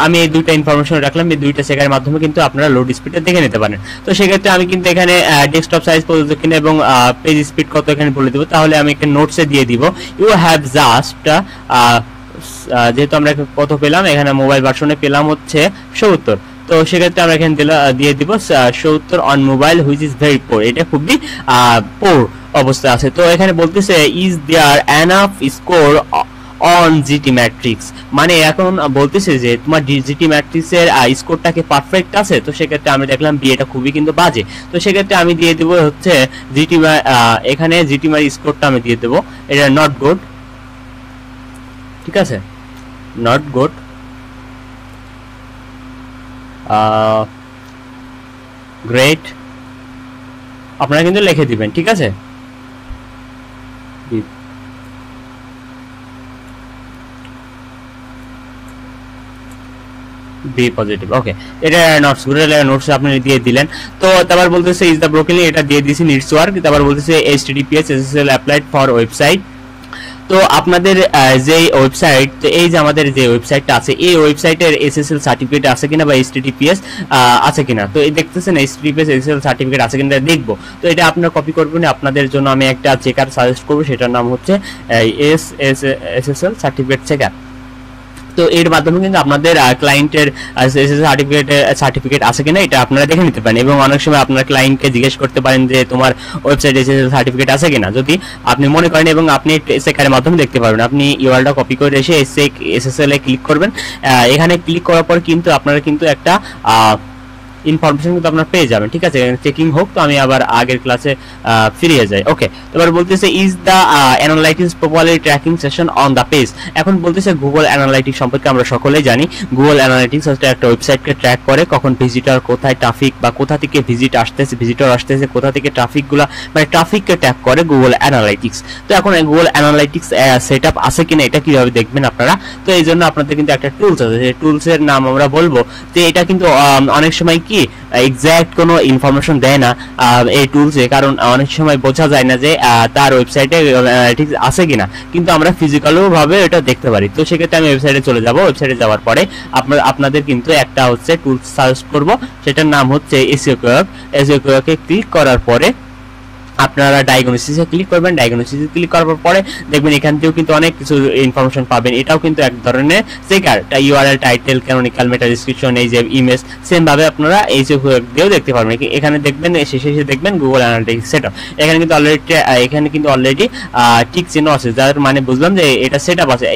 আমি এই দুইটা ইনফরমেশন রাখলাম, এই দুইটা চেকারের মাধ্যমে কিন্তু আপনারা লোড স্পিডটা দেখে নিতে পারেন। তো সেক্ষেত্রে আমি কিন্তু এখানে ডেস্কটপ সাইজ পর্যন্ত কিনা এবং পেজ স্পিড কত এখানে বলে দেবো। তাহলে আমি এখানে নোটসে দিয়ে দিব ইউ হ্যাভ জাস্ট, যেহেতু আমরা কত পেলাম, এখানে মোবাইল ভার্সনে পেলাম হচ্ছে 70। তো সেক্ষেত্রে আমরা এখানে দিয়ে দিব 70 on mobile which is very poor, এটা খুবই পোর অবস্থা আছে। তো এখানে বলতেছে is there enough score on GTmetrix, মানে এখন বলতেছে যে তোমার জিটি ম্যাট্রিক্স এর স্কোরটা কি পারফেক্ট আছে। তো সেক্ষেত্রে আমি দেখলাম বি, এটা খুবই কিন্তু বাজে। তো সেক্ষেত্রে আমি দিয়ে দেবো হচ্ছে জিটি, এখানে জিটি মার স্কোরটা আমি দিয়ে দেবো এটা নট গুড। ঠিক আছে, নট গুড, গ্রেট, আপনারা কিন্তু লিখে দিবেন। ঠিক আছে, বি পজিটিভ। ওকে, এটা নোটস গুড, নোটস আপনি দিয়ে দিলেন। তো তারপর বলতেছে ইজ দা ব্রোকেনলি, এটা দিয়ে দিয়েছি নিডস ওয়ার্ক। তারপর বলতেছে HTTPS SSL applied for website. তো আপনাদের যে ওয়েবসাইট, তো এই যে আমাদের যে ওয়েবসাইটটা আছে, এই ওয়েবসাইটের SSL সার্টিফিকেট আছে কিনা বা HTTPS আছে কিনা। তো এই দেখতেছেন HTTPS SSL সার্টিফিকেট আছে কিনা দেখবো। তো এটা আপনারা কপি করবেন, আপনাদের জন্য আমি একটা চেকার সাজেস্ট করবো, সেটার নাম হচ্ছে SSL সার্টিফিকেট চেকার। তো এর মাধ্যমে কিন্তু আপনাদের ক্লায়েন্টের সার্টিফিকেট আছে কিনা এটা আপনারা দেখে নিতে পারেন। এবং অনেক সময় আপনার ক্লায়েন্টকে জিজ্ঞেস করতে পারেন যে তোমার ওয়েবসাইট SSL সার্টিফিকেট আছে কিনা, যদি আপনি মনে করেন, এবং আপনি চেকারের মাধ্যমে দেখতে পারবেন। আপনি ইউআরএলটা কপি করে এসে SSL এ ক্লিক করবেন। এখানে ক্লিক করার পর কিন্তু আপনারা কিন্তু একটা ইনফরমেশন কিন্তু আপনারা পেয়ে যাবেন। ঠিক আছে, চেকিং হোক। তো আমি আবার আগের ক্লাসে ফিরে যাই। ওকে, এবার বলতেছে is the analytics properly tracking session on the page. এখন বলতেছে গুগল অ্যানালাইটিক্স সম্পর্কে আমরা সকলেই জানি। গুগল অ্যানালাইটিক্স হচ্ছে একটা ওয়েবসাইটকে ট্র্যাক করে, কখন ভিজিটর কোথায় ট্রাফিক বা কোথা থেকে ভিজিটর আসতেছে, কোথা থেকে ট্রাফিকগুলো, মানে ট্রাফিককে ট্র্যাক করে গুগল অ্যানালাইটিক্স। তো এখন গুগল অ্যানালাইটিক্স সেটআপ আছে কিনা এটা কিভাবে দেখবেন আপনারা। তো এই জন্য আপনাদের কিন্তু একটা টুলস আছে, সেই টুলসের নাম আমরা বলবো। তো এটা কিন্তু অনেক সময় কি এক্সাক্ট কোনো ইনফরমেশন দেয় না এই টুলসে, কারণ অনেক সময় বোঝা যায় না যে তার ওয়েবসাইটে ঠিক আছে কিনা, কিন্তু আমরা ফিজিক্যালও ভাবে এটা দেখতে পারি। তো সেক্ষেত্রে আমি ওয়েবসাইটে চলে যাব। ওয়েবসাইটে যাওয়ার পরে আপনাদের কিন্তু একটা হচ্ছে টুলস সার্চ করব, সেটার নাম হচ্ছে এসইও কুইক। এসইও কুইকে ক্লিক করার পরে আপনারা ডায়াগনোসিসে ক্লিক করবেন। ডায়াগনোসিসে ক্লিক করার পরে দেখবেন এখান থেকেও কিন্তু অনেক কিছু ইনফরমেশন পাবেন। এটাও কিন্তু এক ধরনের চেকার, ইউআরএল, টাইটেল, ক্যানোনিক্যাল, মেটা ডেসক্রিপশন, এই যে ইমেজ, সেম ভাবে আপনারা এই যে দিয়েও দেখতে পারবেন। এখানে দেখবেন শেষে দেখবেন গুগল অ্যানালিটিক্স সেটআপ। এখানে কিন্তু অলরেডি টিক চিহ্ন আছে, যার মানে বুঝলাম যে এটা সেটআপ আছে।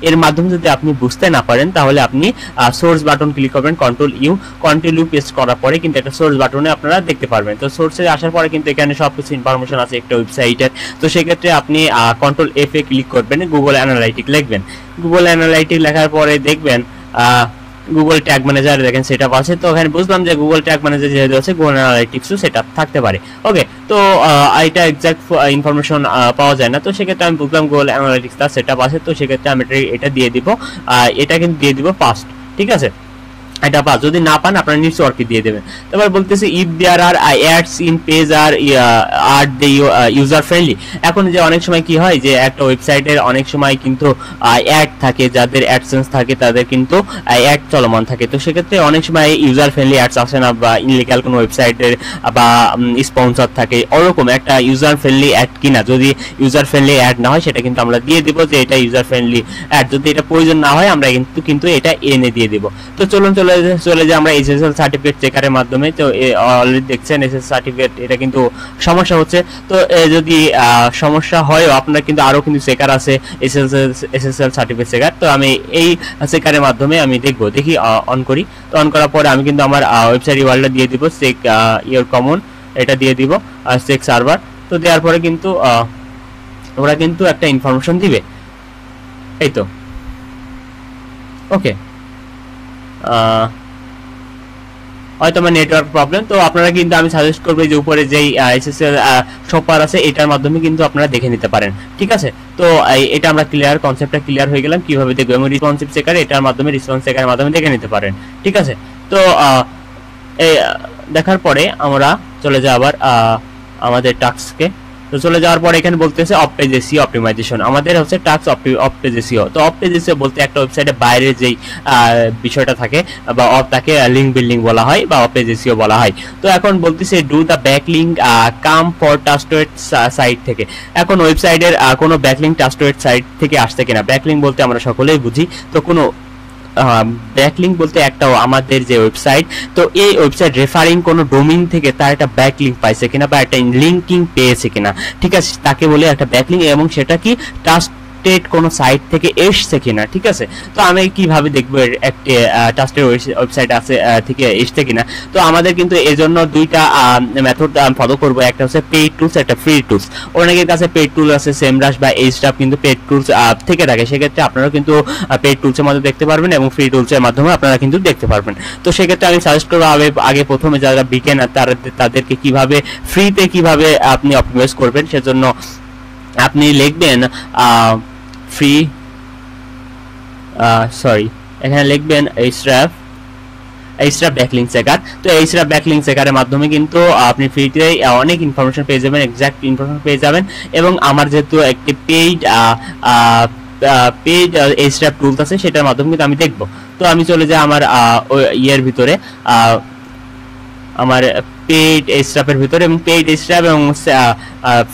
এর মাধ্যমে যদি আপনি বুঝতে না পারেন তাহলে আপনি সোর্স বাটন ক্লিক করবেন, কন্ট্রোল ইউ পেস্ট করার পরে কিন্তু একটা সোর্স বাটনে আপনারা দেখতে পারবেন। তো সোর্সে আসার পরে কিন্তু এখানে সব ইনফরমেশন আছে একটা ওয়েবসাইটের। তো সেক্ষেত্রে আপনি কন্ট্রোল এফ এ ক্লিক করবেন, গুগল অ্যানালাইটিক লিখবেন। গুগল অ্যানালাইটিক লেখার পরে দেখবেন গুগল ট্যাগ ম্যানেজার দেখেন সেটআপ আছে। তো এখানে বুঝলাম যে গুগল ট্যাগ ম্যানেজার যেহেতু আছে গুগল অ্যানালাইটিক্সও সেটআপ থাকতে পারে। ওকে, তো এটা এক্সাক্ট ইনফরমেশন পাওয়া যায় না। তো সেক্ষেত্রে আমি বুঝলাম গুগল অ্যানালাইটিক্স তার সেটআপ আছে। তো সেক্ষেত্রে আমি এটা দিয়ে দিব, এটা কিন্তু দিয়ে দিব ফার্স্ট, ঠিক আছে। এটা পাস, যদি না পান আপনারা নিচে ওয়ার্কে দিয়ে দেবেন। তারপর বলতেছে if there are ads in page are they user friendly. এখন যে অনেক সময় কি হয় যে একটা ওয়েবসাইটের অনেক সময় কিন্তু অ্যাড থাকে, যাদের অ্যাডসেন্স থাকে তাদের কিন্তু অ্যাড চলমান থাকে। তো সেক্ষেত্রে অনেক সময় ইউজার ফ্রেন্ডলি অ্যাডস আসে না, বা ইনলিগাল কোনো ওয়েবসাইটের বা স্পন্সর থাকে, ওরকম একটা ইউজার ফ্রেন্ডলি অ্যাড কিনা। যদি ইউজার ফ্রেন্ডলি অ্যাড না হয় সেটা কিন্তু আমরা দিয়ে দিব যে এটা ইউজার ফ্রেন্ডলি অ্যাড। যদি এটা প্রয়োজন না হয় আমরা কিন্তু এটা এনে দিয়ে দিব। তো চলে যে আমরা এসএসএল সার্টিফিকেট চেকারের মাধ্যমে। তো অলরেডি দেখছেন এসএসএল সার্টিফিকেট, এটা কিন্তু সমস্যা হচ্ছে। তো যদি সমস্যা হয় আপনারা কিন্তু আরো কিন্তু চেকার আছে এসএসএল সার্টিফিকেট চেকার। তো আমি এই চেকারের মাধ্যমে আমি দেখি অন করি। তো অন করার পরে আমি কিন্তু আমার ওয়েবসাইট ইউআরএলটা দিয়ে দিব, চেক ইওর কমন, এটা দিয়ে দিব আর চেক সার্ভার। তো দেওয়ার পরে কিন্তু ওরা কিন্তু একটা ইনফরমেশন দিবে, এই তো। ওকে, হয়তো আমার নেটওয়ার্ক প্রবলেম। তো আপনারা কিন্তু আমি সাজেস্ট করবো যে উপরে যেই এসএসএল শপার আছে এটার মাধ্যমে কিন্তু আপনারা দেখে নিতে পারেন, ঠিক আছে। তো এটা আমরা কনসেপ্টটা ক্লিয়ার হয়ে গেলাম কিভাবে দেখবো, এবং রেসপন্সিভ চেকার এটার মাধ্যমে রেসপন্স চেকারের মাধ্যমে দেখে নিতে পারেন, ঠিক আছে। তো দেখার পরে আমরা চলে যাই আবার আমাদের টাস্কে। তো চলে যাওয়ার পরে এখানে বলতেছে অফ পেজ এসইও অপটিমাইজেশন। আমাদের হচ্ছে টাস্ক অফ পেজ এসইও। তো অফ পেজ এসইও বলতে একটা ওয়েবসাইটের বাইরে যেই বিষয়টা থাকে বা তাকে লিংক বিল্ডিং বলা হয় বা অফ পেজ এসইও বলা হয়। তো এখন বলতেছে do the backlink come for trusted site থেকে। এখন ওয়েবসাইটের কোনো ব্যাকলিংক ট্রাস্টেড সাইট থেকে আসছে কিনা। ব্যাকলিংক বলতে আমরা সকলেই বুঝি, তো কোনো ব্যাকলিংক বলতে একটা আমাদের যে ওয়েবসাইট, তো এই ওয়েবসাইট রেফারিং কোনো ডোমেইন থেকে তার একটা ব্যাকলিংক পাইছে কিনা বা একটা লিংকিং পেয়েছে কিনা, ঠিক আছে, তাকে বলে একটা ব্যাকলিংক। এবং সেটা কি ট্রাস্টেড কোনো সাইট থেকে এসছে কিনা, ঠিক আছে। তো আমি কিভাবে দেখবো একটা ট্রাস্টেড ওয়েবসাইট আছে থেকে এসছে কিনা। তো আমাদের কিন্তু এজন্য দুইটা মেথড ফলো করবো, একটা হচ্ছে পেইড টুলস, একটা ফ্রি টুলস। অনেকের কাছে পেইড টুল আছে, সেমরাশ বা এইচটাপ কিন্তু পেইড টুলস থেকে থাকে। সেক্ষেত্রে আপনারা কিন্তু পেইড টুলসের মাধ্যমে দেখতে পারবেন এবং ফ্রি টুলসের মাধ্যমে আপনারা কিন্তু দেখতে পারবেন। তো সেক্ষেত্রে আমি সাজেস্ট করবো আগে প্রথমে যারা বিগিনার তাদেরকে কিভাবে ফ্রিতে কিভাবে আপনি অপটিমাইজ করবেন, সেজন্য আপনি লিখবেন ফ্রি এখানে লিখবেন এইচটাপ ব্যাকলিংক চেকার। তো এইচটাপ ব্যাকলিংক চেকারের মাধ্যমে কিন্তু আপনি ফ্রিতে অনেক ইনফরমেশন পেয়ে যাবেন, এক্সাক্ট ইনফরমেশন পেয়ে যাবেন। এবং আমার যেহেতু একটি পেইড এইচটাপ টুলস আছে সেটার মাধ্যমে কিন্তু আমি দেখবো। তো আমি চলে যাই আমার ইয়ের ভিতরে, আমার পেইড এইচটাপের ভিতরে, এবং পেইড এইচটাপ এবং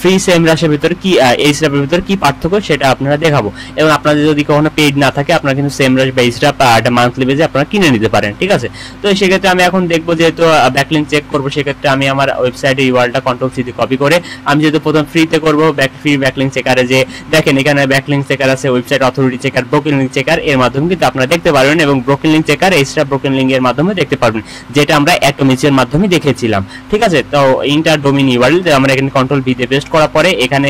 ফ্রি সেমরাশের ভিতরে কি এইচটাপের ভিতরে কি পার্থক্য সেটা আপনারা দেখাবো। এবং আপনাদের যদি কখনো পেইড না থাকে আপনারা কিন্তু সেমরাশ বা এইচটাপ একটা মান্থলি বেজে আপনারা কিনে নিতে পারেন, ঠিক আছে। তো সেক্ষেত্রে আমি এখন দেখবো যেহেতু ব্যাকলিংক চেক করবো, সেক্ষেত্রে আমি আমার ওয়েবসাইটে ইউআরএলটা কন্ট্রোল সি দিয়ে কপি করে আমি যেহেতু প্রথম ফ্রিতে করবো, ফ্রি ব্যাকলিংক চেকারে যে দেখেন এখানে ব্যাকলিংক চেকার আছে, website authority checker, broken link checker, এর মাধ্যমে কিন্তু আপনারা দেখতে পারবেন। এবং broken link checker HTTP broken link এর মাধ্যমে দেখতে পারবেন, যেটা আমরা অ্যাটমিক্সের মাধ্যমে দেখেছিলাম, ঠিক আছে। তো ইন্টার ডোমেইন ইউআরএল আমরা এখানে কন্ট্রোল ভি দিয়ে পেস্ট করার পরে এখানে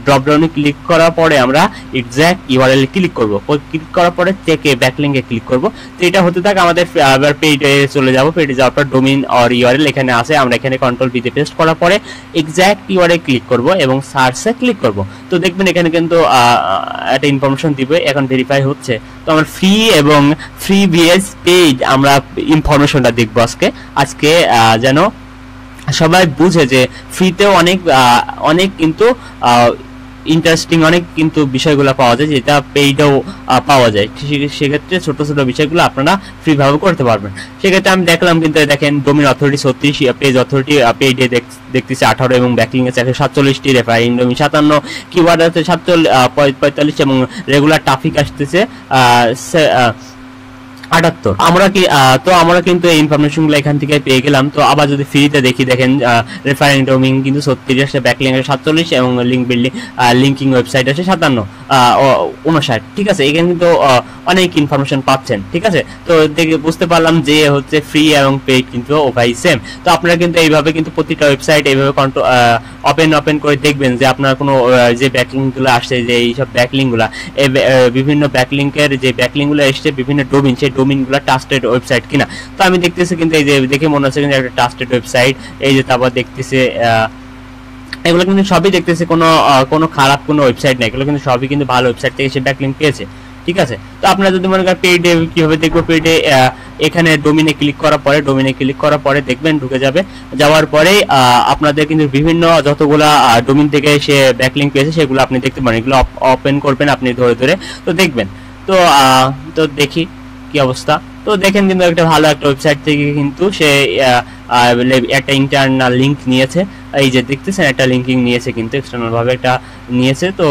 ড্রপ ডাউনে ক্লিক করার পরে আমরা এক্সাক্ট ইউআরএল ক্লিক করব, ক্লিক করার পরে থেকে ব্যাকলিংকে ক্লিক করব। তো এটা হতে থাকে আমাদের আবার পেজে চলে যাব, পেজে যাওয়ার পর ডোমেইন অর ইউআরএল এখানে আছে, আমরা এখানে কন্ট্রোল ভি দিয়ে পেস্ট করার পরে এক্সাক্ট ইউআরএল ক্লিক করব এবং সার্চে ক্লিক করব। তো দেখবেন এখানে কিন্তু একটা ইনফরমেশন দিবে, এখন ভেরিফাই হচ্ছে। তো আমরা ফ্রি এবং ফ্রি ভিএস পেজ আমরা ইনফরমেশনটা দেখব আজকে যেন সবাই বুঝে যে ফ্রিতেও অনেক কিন্তু ইন্টারেস্টিং অনেক কিন্তু বিষয়গুলো পাওয়া যায় যেটা পেইডেও পাওয়া যায়। সেক্ষেত্রে ছোট ছোট বিষয়গুলো আপনারা ফ্রি ভাবে করতে পারবেন। সেক্ষেত্রে আমি দেখলাম কিন্তু দেখেন ডোমেইন অথরিটি 36, পেজ অথরিটি পেইডে দেখতেছি 18 এবং ব্যাকলিং আছে 47টি, রেফারিং ডোমেইন 57, কিওয়ার্ড আছে 45 এবং রেগুলার ট্রাফিক আসতেছে 78। আমরা কিন্তু এই ইনফরমেশনগুলো এখান থেকে পেয়ে গেলাম। তো আবার যদি ফ্রিতে দেখি, দেখেন রেফারিং ডোমেইন কিন্তু 36 আছে, ব্যাকলিং আছে 47 এবং লিংক বিল্ডিং লিংকিং ওয়েবসাইট আছে 59। ঠিক আছে, এখানে কিন্তু অনেক ইনফরমেশন পাচ্ছেন। ঠিক আছে, তো দেখে বুঝতে পারলাম যে হচ্ছে ফ্রি এবং পেইড কিন্তু উভয় সেম। তো আপনারা কিন্তু এইভাবে কিন্তু প্রতিটা ওয়েবসাইট এইভাবে ওপেন করে দেখবেন যে আপনার কোনো যে ব্যাকলিংগুলো আসছে, যে এইসব ব্যাকলিংগুলো বিভিন্ন ব্যাকলিংকের যে ব্যাকলিংগুলো এসছে বিভিন্ন ডোমেইন, সেই ডোমেইনগুলো ট্রাস্টেড ওয়েবসাইট কিনা। তো আমি দেখতেছি কিন্তু এই যে দেখে মনে হচ্ছে কিন্তু একটা ট্রাস্টেড ওয়েবসাইট। এই যে তারপর দেখতেছি এগুলো কিন্তু সবই দেখতেছি কোনো খারাপ কোনো ওয়েবসাইট নাই, এগুলো কিন্তু সবই কিন্তু ভালো ওয়েবসাইট থেকে সে ব্যাকলিংক পেয়েছে। ঠিক আছে, তো আপনারা যদি মনে করেন পেইডে কিভাবে দেখবো, পেইডে এখানে ডোমেইনে ক্লিক করার পরে দেখবেন ঢুকে যাওয়ার পরে আপনাদের কিন্তু বিভিন্ন যতগুলা ডোমেইন থেকে সে ব্যাকলিংক পেয়েছে সেগুলো আপনি দেখতে পারেন। এগুলো ওপেন করবেন আপনি ধরে তো দেখবেন। তো দেখি কি অবস্থা। তো দেখেন কিন্তু একটা ভালো একটা ওয়েবসাইট থেকে কিন্তু সে একটা ইন্টারনাল লিংক নিয়েছে। এই যে দেখতেছেন একটা লিংকিং নিয়েছে, কিন্তু এক্সটার্নাল ভাবে একটা নিয়েছে। তো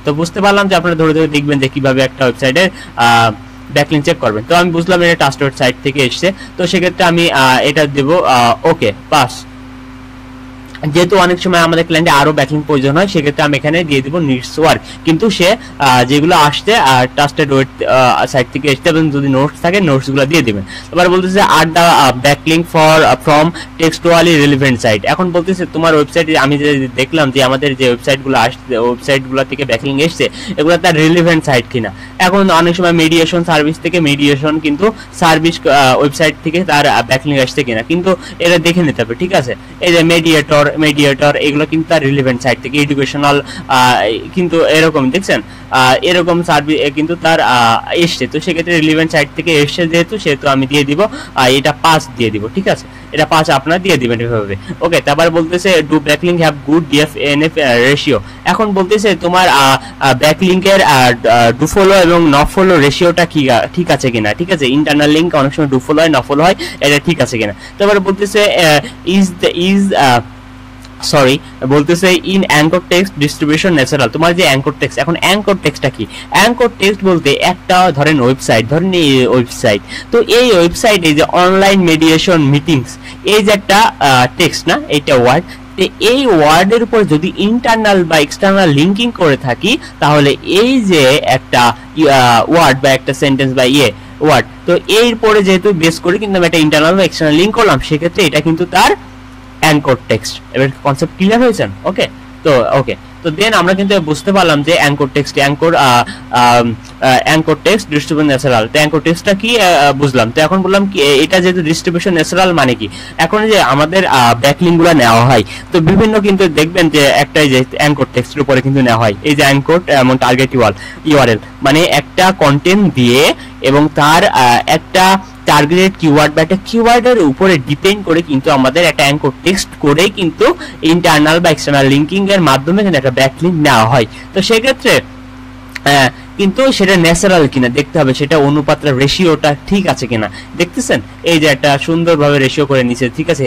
তো বুঝতে পারলাম যে আপনারা ধরে দেখবেন যে কিভাবে একটা ওয়েবসাইটের ব্যাকলিংক চেক করবেন। তো আমি বুঝলাম এটা ট্রাস্টেড সাইট থেকে এসেছে। তো সেক্ষেত্রে আমি এটা দেব ওকে পাস। যেহেতু অনেক সময় আমাদের ক্লায়েন্টে আরো ব্যাকলিংক প্রয়োজন হয়, সেক্ষেত্রে আমি এখানে দিয়ে দিব নিডস ওয়ার্ক। কিন্তু সে যেগুলো আসছে ট্রাস্টেড সাইট থেকে এসছে এবং যদি নোটস থাকে নোটসগুলো দিয়ে দিবেন। এবার বলতেছে আর দা ব্যাকলিংক ফ্রম টেক্সটুয়ালি রিলেভেন্ট সাইট। এখন বলতেছে তোমার ওয়েবসাইটে আমি যে দেখলাম যে আমাদের যে ওয়েবসাইটগুলো আসছে, ওয়েবসাইটগুলো থেকে ব্যাকলিংক এসছে, এগুলো তার রিলেভেন্ট সাইট কিনা। এখন অনেক সময় মেডিয়েশন সার্ভিস থেকে কিন্তু সার্ভিস ওয়েবসাইট থেকে তার ব্যাকলিংক আসছে কিনা, কিন্তু এটা দেখে নিতে হবে। ঠিক আছে, এই যে মেডিয়েটর এগুলো কিন্তু তার রিলেভেন্ট সাইট থেকে, এডুকেশনাল কিন্তু এরকম দেখছেন এরকম সার্ভিস কিন্তু তার এসছে। তো সেক্ষেত্রে রিলেভেন্ট সাইট থেকে এসছে সেহেতু আমি দিয়ে দিব এটা পাস দিয়ে দিব। ঠিক আছে, এটা পাস আপনারা দিয়ে দিবেন এভাবে। ওকে, তারপর বলতেছে do backlink have good DF NF ratio. এখন বলতেছে তোমার ব্যাকলিংকের ডু ফলো এবং ন ফলো রেশিওটা ঠিক আছে কিনা। ঠিক আছে, ইন্টারনাল লিংক অনেক সময় ডু ফলো হয়, ন ফলো হয়, এটা ঠিক আছে কিনা। তারপরে বলতেছে বলতেছে in anchor text distribution natural. তোমার যে অ্যাঙ্কর টেক্সট, এখন অ্যাঙ্কর টেক্সটটা কি? অ্যাঙ্কর টেক্সট বলতে একটা ধরেন ওয়েবসাইট, তো এই ওয়েবসাইটে যে অনলাইন মেডিয়েশন মিটিংস, এই যে একটা টেক্সট না, এইটা ওয়ার্ড, এই ওয়ার্ডের উপর যদি ইন্টারনাল বা এক্সটার্নাল লিঙ্কিং করে থাকি, তাহলে এই যে একটা ওয়ার্ড বা একটা সেন্টেন্স বা ওয়ার্ড, তো এর পরে যেহেতু বেস করে কিন্তু আমি একটা ইন্টারনাল বা এক্সটার্নাল লিঙ্ক করলাম, সেক্ষেত্রে এটা কিন্তু তার অ্যাঙ্কর টেক্সট। এবার কনসেপ্ট ক্লিয়ার হয়েছেন? ওকে, তো দেন আমরা কিন্তু বুঝতে পারলাম যে অ্যাঙ্কর টেক্সট ডিস্ট্রিবিউশন ন্যাচারাল। তো অ্যাঙ্কর টেক্সটটা কি বুঝলাম। তো এখন বললাম কি এটা যেহেতু ডিস্ট্রিবিউশন ন্যাচারাল মানে কি, এখন যে আমাদের ব্যাকলিংকগুলো নেওয়া হয়, তো বিভিন্ন কিন্তু দেখবেন যে একটা যে অ্যাঙ্কর টেক্সটের উপরে কিন্তু নেওয়া হয়, এই যে অ্যাঙ্কর এবং টার্গেট ইউআরএল, মানে একটা কন্টেন্ট দিয়ে এবং তার একটা টার্গেটেড কিওয়ার্ড বা একটা কিওয়ার্ডের উপরে ডিপেন্ড করে কিন্তু আমাদের একটা অ্যাঙ্কর টেক্সট করে কিন্তু ইন্টারনাল বা এক্সটার্নাল লিঙ্কিং এর মাধ্যমে কিন্তু একটা ব্যাকলিংক নেওয়া হয়। তো সেক্ষেত্রে কিন্তু সেটা ন্যাচারাল কিনা দেখতে হবে, সেটা অনুপাতের রেশিওটা ঠিক আছে কিনা। দেখতেছেন এই যে একটা সুন্দরভাবে রেশিও করে নিছে। ঠিক আছে,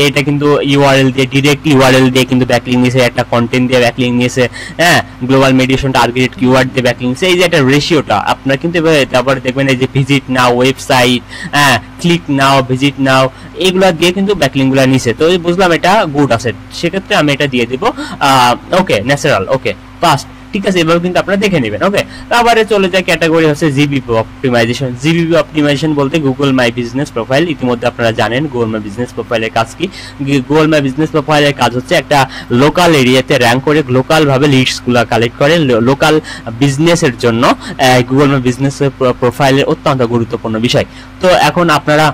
এটা কিন্তু ইউআরএল দিয়ে, ডিরেক্ট ইউআরএল দিয়ে কিন্তু ব্যাকলিংক নিয়েছে, একটা কন্টেন্ট দিয়ে ব্যাকলিংক নিয়েছে, হ্যাঁ, গ্লোবাল মেডিয়েশন টার্গেটেড কিওয়ার্ড দিয়ে ব্যাকলিংক নিয়েছে। এই যে একটা রেশিওটা আপনারা কিন্তু তারপরে দেখবেন এই যে ভিজিট নাও ওয়েবসাইট, হ্যাঁ, ক্লিক নাও, ভিজিট নাও, এগুলা দিয়ে কিন্তু ব্যাকলিংকগুলো নিছে। তো বুঝলাম এটা গুড আছে, সেক্ষেত্রে আমি এটা দিয়ে দিব ওকে ন্যাচারাল। Okay pass. ঠিক আছে, এভাবে কিন্তু আপনারা দেখে নেবেন। ওকে, তারপরে চলে যায় ক্যাটাগরি হচ্ছে জিবিপি অপটিমাইজেশন। জিবিপি অপটিমাইজেশন বলতে গুগল মাই বিজনেস প্রোফাইল, ইতিমধ্যে আপনারা জানেন গুগল মাই বিজনেস প্রোফাইলের কাজ কি। গুগল মাই বিজনেস প্রোফাইলের কাজ হচ্ছে একটা লোকাল এরিয়াতে র্যাঙ্ক করে লোকাল ভাবে লিডস গুলা কালেক্ট করে লোকাল বিজনেসের জন্য। গুগল মাই বিজনেস প্রোফাইলের অত্যন্ত গুরুত্বপূর্ণ বিষয়। তো এখন আপনারা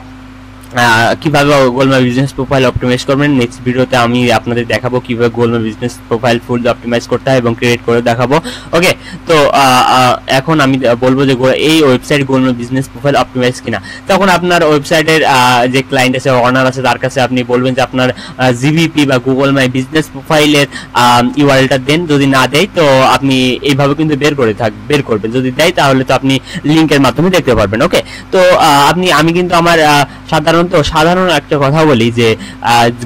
কিভাবে Google my business profile optimize করবেন, নেক্সট ভিডিওতে আমি আপনাদের দেখাবো কিভাবে Google my business profile full optimize করতে হয় এবং ক্রিয়েট করে দেখাবো। ওকে, তো এখন আমি বলবো যে এই website Google my business profile optimize কিনা। তখন আপনার ওয়েবসাইটের যে ক্লায়েন্ট আছে, অনার আছে, তার কাছে আপনি বলবেন যে আপনার জিবিপি বা গুগল মাই বিজনেস প্রোফাইলের ইউআরএলটা দেন। যদি না দেয় তো আপনি এইভাবে কিন্তু বের করবেন, যদি দেয় তাহলে তো আপনি লিংকের মাধ্যমে দেখতে পারবেন। ওকে, তো আমি কিন্তু আমার সাধারণ একটা কথা বলি যে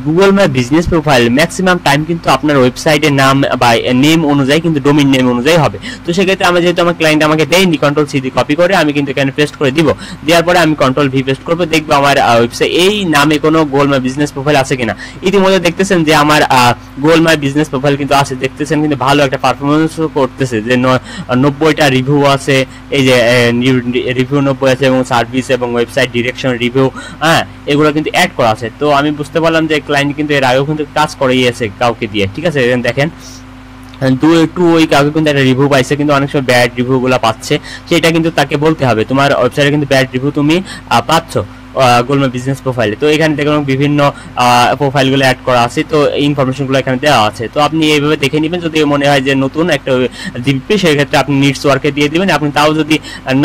Google my business profile maximum time কিন্তু আপনার ওয়েবসাইটের নাম বা নেম অনুযায়ী কিন্তু ডোমেইন নেম অনুযায়ী হবে। তো সেক্ষেত্রে যেহেতু আমার ক্লায়েন্ট আমাকে দেয়নি, কন্ট্রোল সি দিয়ে কপি করে আমি কিন্তু এখানে পেস্ট করে দিব। দেওয়ার পরে আমি কন্ট্রোল ভি পেস্ট করবো, দেখবো আমার ওয়েবসাইট এই নামে কোনো গুগল মাই বিজনেস প্রোফাইল আছে কিনা। ইতিমধ্যে দেখতেছেন যে আমার গুগল মাই বিজনেস প্রোফাইল কিন্তু আছে, দেখতেছেন কিন্তু ভালো একটা পারফরমেন্সও করতেছে, যে 90টা রিভিউ আছে, এই যে রিভিউ 90 আছে এবং সার্ভিস এবং ওয়েবসাইট ডিরেকশন রিভিউ, হ্যাঁ, এগুলো কিন্তু অ্যাড করা আছে। তো আমি বুঝতে পারলাম যে ক্লায়েন্ট কিন্তু এর আগেও কিন্তু কাজ করিয়েছে কাউকে দিয়ে, ঠিক আছে। দেখেন ওই কাউকে কিন্তু একটা রিভিউ পাইছে, কিন্তু অনেক সময় ব্যাড রিভিউ গুলা পাচ্ছে, সেটা কিন্তু তাকে বলতে হবে তোমার ওয়েবসাইটে কিন্তু ব্যাড রিভিউ তুমি পাচ্ছ গুগল মাই বিজনেস প্রোফাইলে। তো এখানে দেখুন বিভিন্ন প্রোফাইলগুলো অ্যাড করা আছে, তো এই ইনফরমেশনগুলো এখানে দেওয়া আছে। তো আপনি এইভাবে দেখে নেবেন, যদি মনে হয় যে নতুন একটা জিপি সেক্ষেত্রে আপনি নিডস ওয়ার্কে দিয়ে দিবেন। আপনি তাও যদি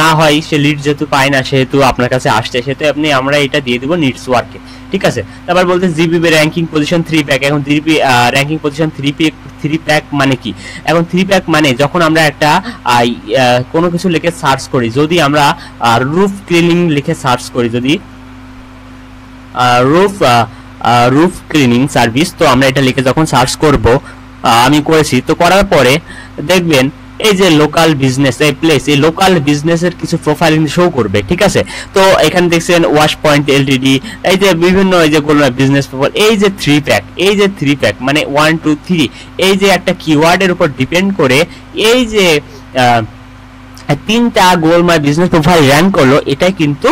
না হয়, সে লিড যেহেতু পায় না, সেহেতু আপনার কাছে আসছে, সেহেতু আমরা এটা দিয়ে দিব নিডস ওয়ার্কে, ঠিক আছে। তারপর বলতে জিবিপি র্যাঙ্কিং পজিশন 3 প্যাক। এখন জিবিপি র্যাঙ্কিং পজিশন 3 প্যাক মানে কি? এখন 3 প্যাক মানে যখন আমরা একটা কোনো কিছু লিখে সার্চ করি, যদি আমরা রুফ ক্লিনিং লিখে সার্চ করি, যদি রুফ ক্লিনিং সার্ভিস, তো আমরা এটা লিখে যখন সার্চ করব, আমি করেছি, তো করার পরে দেখবেন এই যে লোকাল বিজনেস, এই প্লেস, এই লোকাল বিজনেসের কিছু প্রোফাইল শো করবে, ঠিক আছে। তো এখানে দেখছেন ওয়াশ পয়েন্ট এলটিডি, এই যে বিভিন্ন এই যে বিজনেস প্রোফাইল, এই যে 3 প্যাক মানে 1 2 3, এই যে একটা কিওয়ার্ডের উপর ডিপেন্ড করে এই যে 3টা Google my business profile rank করলো, এটাই কিন্তু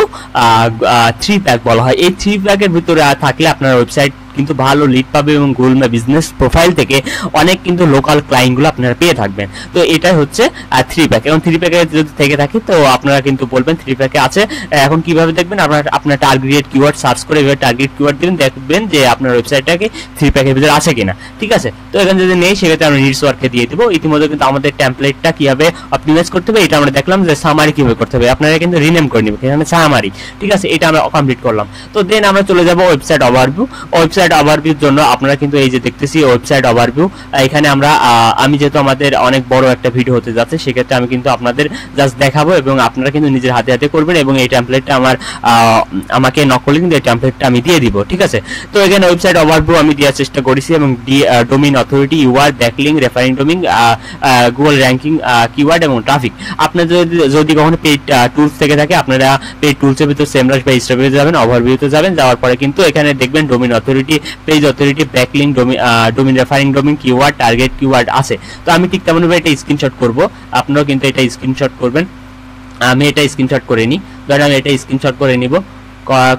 3 প্যাক বলা হয়। এই 3 প্যাকের ভিতরে থাকলে আপনার ওয়েবসাইট কিন্তু ভালো লিড পাবে এবং গুগল মাই বিজনেস প্রোফাইল থেকে অনেক কিন্তু লোকাল ক্লায়েন্টগুলো আপনারা পেয়ে থাকবেন। তো এটাই হচ্ছে 3 প্যাক। এবং 3 প্যাকে যদি থেকে থাকে তো আপনারা কিন্তু বলবেন 3 প্যাকে আছে। এখন কিভাবে দেখবেন? আপনার টার্গেট কিওয়ার্ড সার্চ করে এভাবে টার্গেট কিওয়ার্ড দিবেন, দেখবেন যে আপনার ওয়েবসাইটটাকে 3 প্যাকের ভিতরে আছে কিনা, ঠিক আছে। তো এখানে যদি নেই, সেক্ষেত্রে আমরা নিডস ওয়ার্কে দিয়ে দেবো। ইতিমধ্যে কিন্তু আমাদের টেমপ্লেটটা কিভাবে অপটিমাইজ করতে হবে এটা আমরা দেখলাম, যে সামারি কিভাবে করতে হবে, আপনারা কিন্তু রিনেম করে নেবেন এখানে সামারি, ঠিক আছে। এটা আমরা কমপ্লিট করলাম। তো দেন আমরা চলে যাব ওয়েবসাইট ওভারভিউ। ওয়েবসাইট ওভারভিউর জন্য আপনারা কিন্তু এই যে দেখতেছি ওয়েবসাইট ওভারভিউ, এখানে আমি যেহেতু আমাদের অনেক বড় একটা ভিডিও হতে যাচ্ছে, সেক্ষেত্রে আমি কিন্তু আপনাদের জাস্ট দেখাবো এবং আপনারা কিন্তু নিজের হাতে হাতে করবেন। এবং এই টেমপ্লেটটা আমাকে নক করলে কিন্তু এই টেমপ্লেটটা আমি দিয়ে দিব, ঠিক আছে। তো এখানে ওয়েবসাইট ওভারভিউ আমি দেওয়ার চেষ্টা করেছি, এবং domain authority, UR, backlink, referring domain, Google ranking, keyword এবং ট্রাফিক। আপনার যদি কখনো পেইড টুলস থেকে থাকে, আপনারা পেইড টুলসের ভিতর সেমরাশ বা স্ট্রাবেতে যাবেন, ওভারভিউতে যাবেন, যাওয়ার পরে কিন্তু এখানে দেখবেন domain authority, page authority, backlink, domain referring domain, keyword, target keyword আছে। তো আমি ঠিক তেমনভাবে এটা স্ক্রিনশট করব, আপনারাও কিন্তু এটা স্ক্রিনশট করবেন। আমি এটা স্ক্রিনশট করে নিই, ধরেন আমি এটা স্ক্রিনশট করে নিব,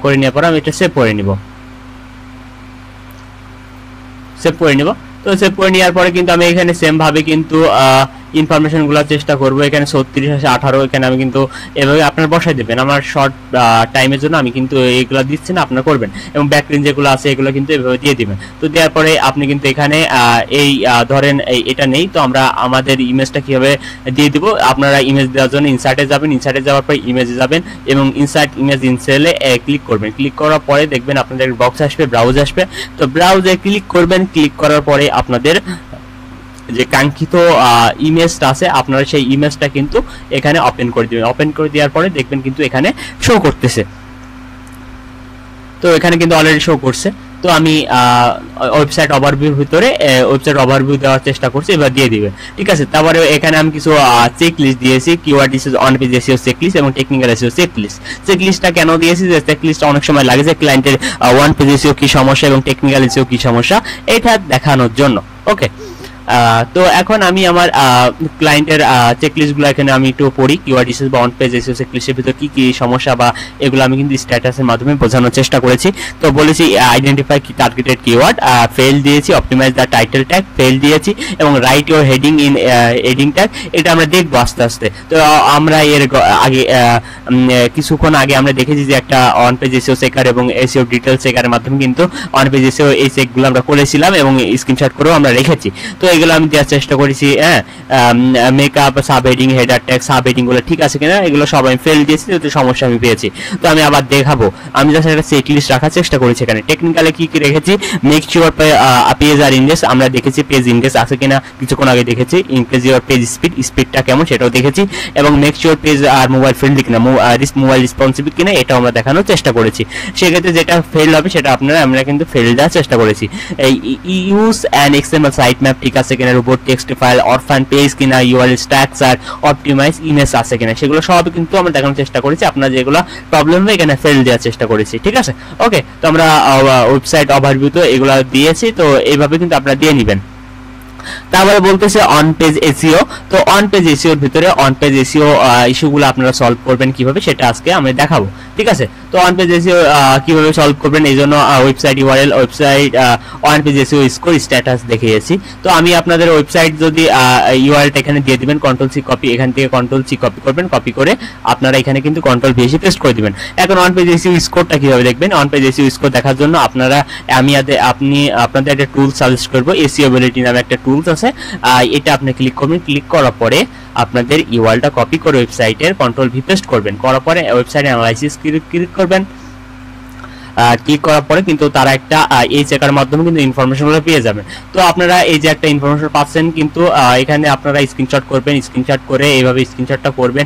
করে নেওয়ার পর আমি এটা সেভ করে নিব। তো সেভ করে নেওয়ার পরে কিন্তু আমি এখানে সেম ভাবে কিন্তু ইনফরমেশন গুলো চেষ্টা করব। এখানে 36 আছে 18, এখানে আমি কিন্তু এভাবে আপনারা বসাই দেবেন। আমার শর্ট টাইমের জন্য আমি কিন্তু এইগুলা দিচ্ছি না, আপনারা করবেন। এবং ব্যাকলিং যেগুলো আছে এগুলো কিন্তু এভাবে দিয়ে দিবেন। তো দেওয়ার পরে আপনি কিন্তু এখানে এই ধরেন এটা নেই, তো আমরা আমাদের ইমেজটা কিভাবে দিয়ে দিব, আপনারা ইমেজ দেওয়ার জন্য ইনসার্টে যাবেন, ইনসার্টে যাওয়ার পরে ইমেজে যাবেন এবং ইনসার্ট ইমেজ ইন সেলে ক্লিক করবেন। ক্লিক করার পরে দেখবেন আপনাদের বক্স আসবে, ব্রাউজ আসবে। তো ব্রাউজে ক্লিক করবেন, ক্লিক করার পরে আপনাদের যে কাঙ্ক্ষিত ইমেজটা আছে, আপনারা সেই ইমেজটা কিন্তু এখানে ওপেন করে দিবেন। ওপেন করে দেওয়ার পরে দেখবেন কিন্তু এখানে শো করতেছে। তো এখানে কিন্তু অলরেডি শো করছে। তো আমি ওয়েবসাইট ওভারভিউর ভিতরে ওয়েবসাইট ওভারভিউ দেওয়ার চেষ্টা করছি, এবার দিয়ে দিবে, ঠিক আছে। তারপরে এখানে আমি কিছু চেক লিস্ট দিয়েছি, keyword is on page SEO check list এবং technical SEO check list. Check লিস্টটা কেন দিয়েছি, যে চেক লিস্টটা অনেক সময় লাগে যে ক্লায়েন্টের ওয়ান পেজ এসইও কি সমস্যা এবং টেকনিক্যাল এসইও কি সমস্যা, এটা দেখানোর জন্য। ওকে, তো এখন আমি আমার ক্লায়েন্টের চেকলিস্টগুলো এখানে আমি একটু পড়ি। কিওয়ার্ড ইস্যুস বা অন পেজ এসইও চেকলিস্টের ভিতর কি কি সমস্যা বা এগুলো আমি কিন্তু স্ট্যাটাসের মাধ্যমে বোঝানোর চেষ্টা করেছি। তো বলেছি আইডেন্টিফাই কি টার্গেটেড কিওয়ার্ড, ফেল দিয়েছি, optimize the title tag fail দিয়েছি, এবং write your heading in heading tag, এটা আমরা দেখবো আস্তে আস্তে। তো আমরা এর আগে কিছুক্ষণ আগে আমরা দেখেছি যে একটা অন পেজ এসইও চেকার এবং এসইও ডিটেইলস চেকারের মাধ্যমে কিন্তু অন পেজ এসইও এই চেকগুলো আমরা করেছিলাম এবং স্ক্রিনশট করেও আমরা রেখেছি। তো এগুলো আমি দেওয়ার চেষ্টা করেছি। Makeup, sub heading, header tag, sub heading গুলো ঠিক আছে কিনা, এগুলো সব আমি ফেল দিয়েছি, তো সমস্যা আমি পেয়েছি। তো আমি আবার দেখাবো, আমি জাস্ট একটা চেক লিস্ট রাখার চেষ্টা করেছি। এখানে টেকনিক্যালে কি কি রেখেছি, make sure page are index, আমরা দেখেছি পেজ ইন্ডেক্স আছে কিনা কিছুক্ষণ আগে দেখেছি, ইনক্রিজ ইউর পেজ স্পিডটা কেমন সেটাও দেখেছি, এবং মেক শিওর পেজ আর মোবাইল ফ্রেন্ডলি কিনা, মোবাইল রেসপন্সিভ কিনা এটাও আমরা দেখানোর চেষ্টা করেছি। সেক্ষেত্রে যেটা ফেল হবে সেটা আমরা কিন্তু ফেল দেওয়ার চেষ্টা করেছি। এই use an XML site map ঠিক আছে কিনা, robot text file, orphan page কিনা, ইউআরএল স্ট্রাকচার, অপটিমাইজ ইমেজ আছে কিনা, সেগুলো সব কিন্তু আমরা দেখানোর চেষ্টা করেছি। আপনার যেগুলো প্রবলেম হবে এখানে ফেল দেওয়ার চেষ্টা করেছি, ঠিক আছে। ওকে, তো আমরা ওয়েবসাইট ওভারভিউ তো এগুলো দিয়েছি, তো এইভাবে কিন্তু আপনারা দিয়ে নেবেন। তারপরে বলতেছে অন পেজ এসইও। তো অন পেজ এসইওর ভিতরে অন পেজ এসইও ইস্যুগুলো আপনারা সলভ করবেন কিভাবে সেটা আজকে আমি দেখাবো, ঠিক আছে। তো অন পেজ এসইও কিভাবে সলভ করবেন, এই জন্য website URL, website on page SEO score status দেখিয়েছি। তো আমি আপনাদের ওয়েবসাইট যদি ইউআরএলটা এখানে দিয়ে দিবেন, কন্ট্রোল সি কপি, এখান থেকে কন্ট্রোল সি কপি করবেন, কপি করে আপনারা এখানে কিন্তু কন্ট্রোল ভি এসে পেস্ট করে দিবেন। এখন অন পেজ এসইও স্কোরটা কিভাবে দেখবেন, অন পেজ এসইও স্কোর দেখার জন্য আপনাদের একটা টুল সাজেস্ট করব, এসইওবিলিটি নামে একটা টুলস আছে, এটা আপনি ক্লিক করবেন। ক্লিক করার পরে আপনাদের ইউআরএলটা কপি করে ওয়েবসাইটের কন্ট্রোল ভি পেস্ট করবেন, করার পরে ওয়েবসাইট অ্যানালাইসিস ক্লিক করবেন। ক্লিক করার পরে কিন্তু তারা একটা এই চেকার মাধ্যমে কিন্তু ইনফরমেশনগুলো পেয়ে যাবেন। তো আপনারা এই যে একটা ইনফরমেশন পাচ্ছেন, কিন্তু এখানে আপনারা স্ক্রিনশট করবেন, স্ক্রিনশট করে এইভাবে স্ক্রিনশটটা করবেন,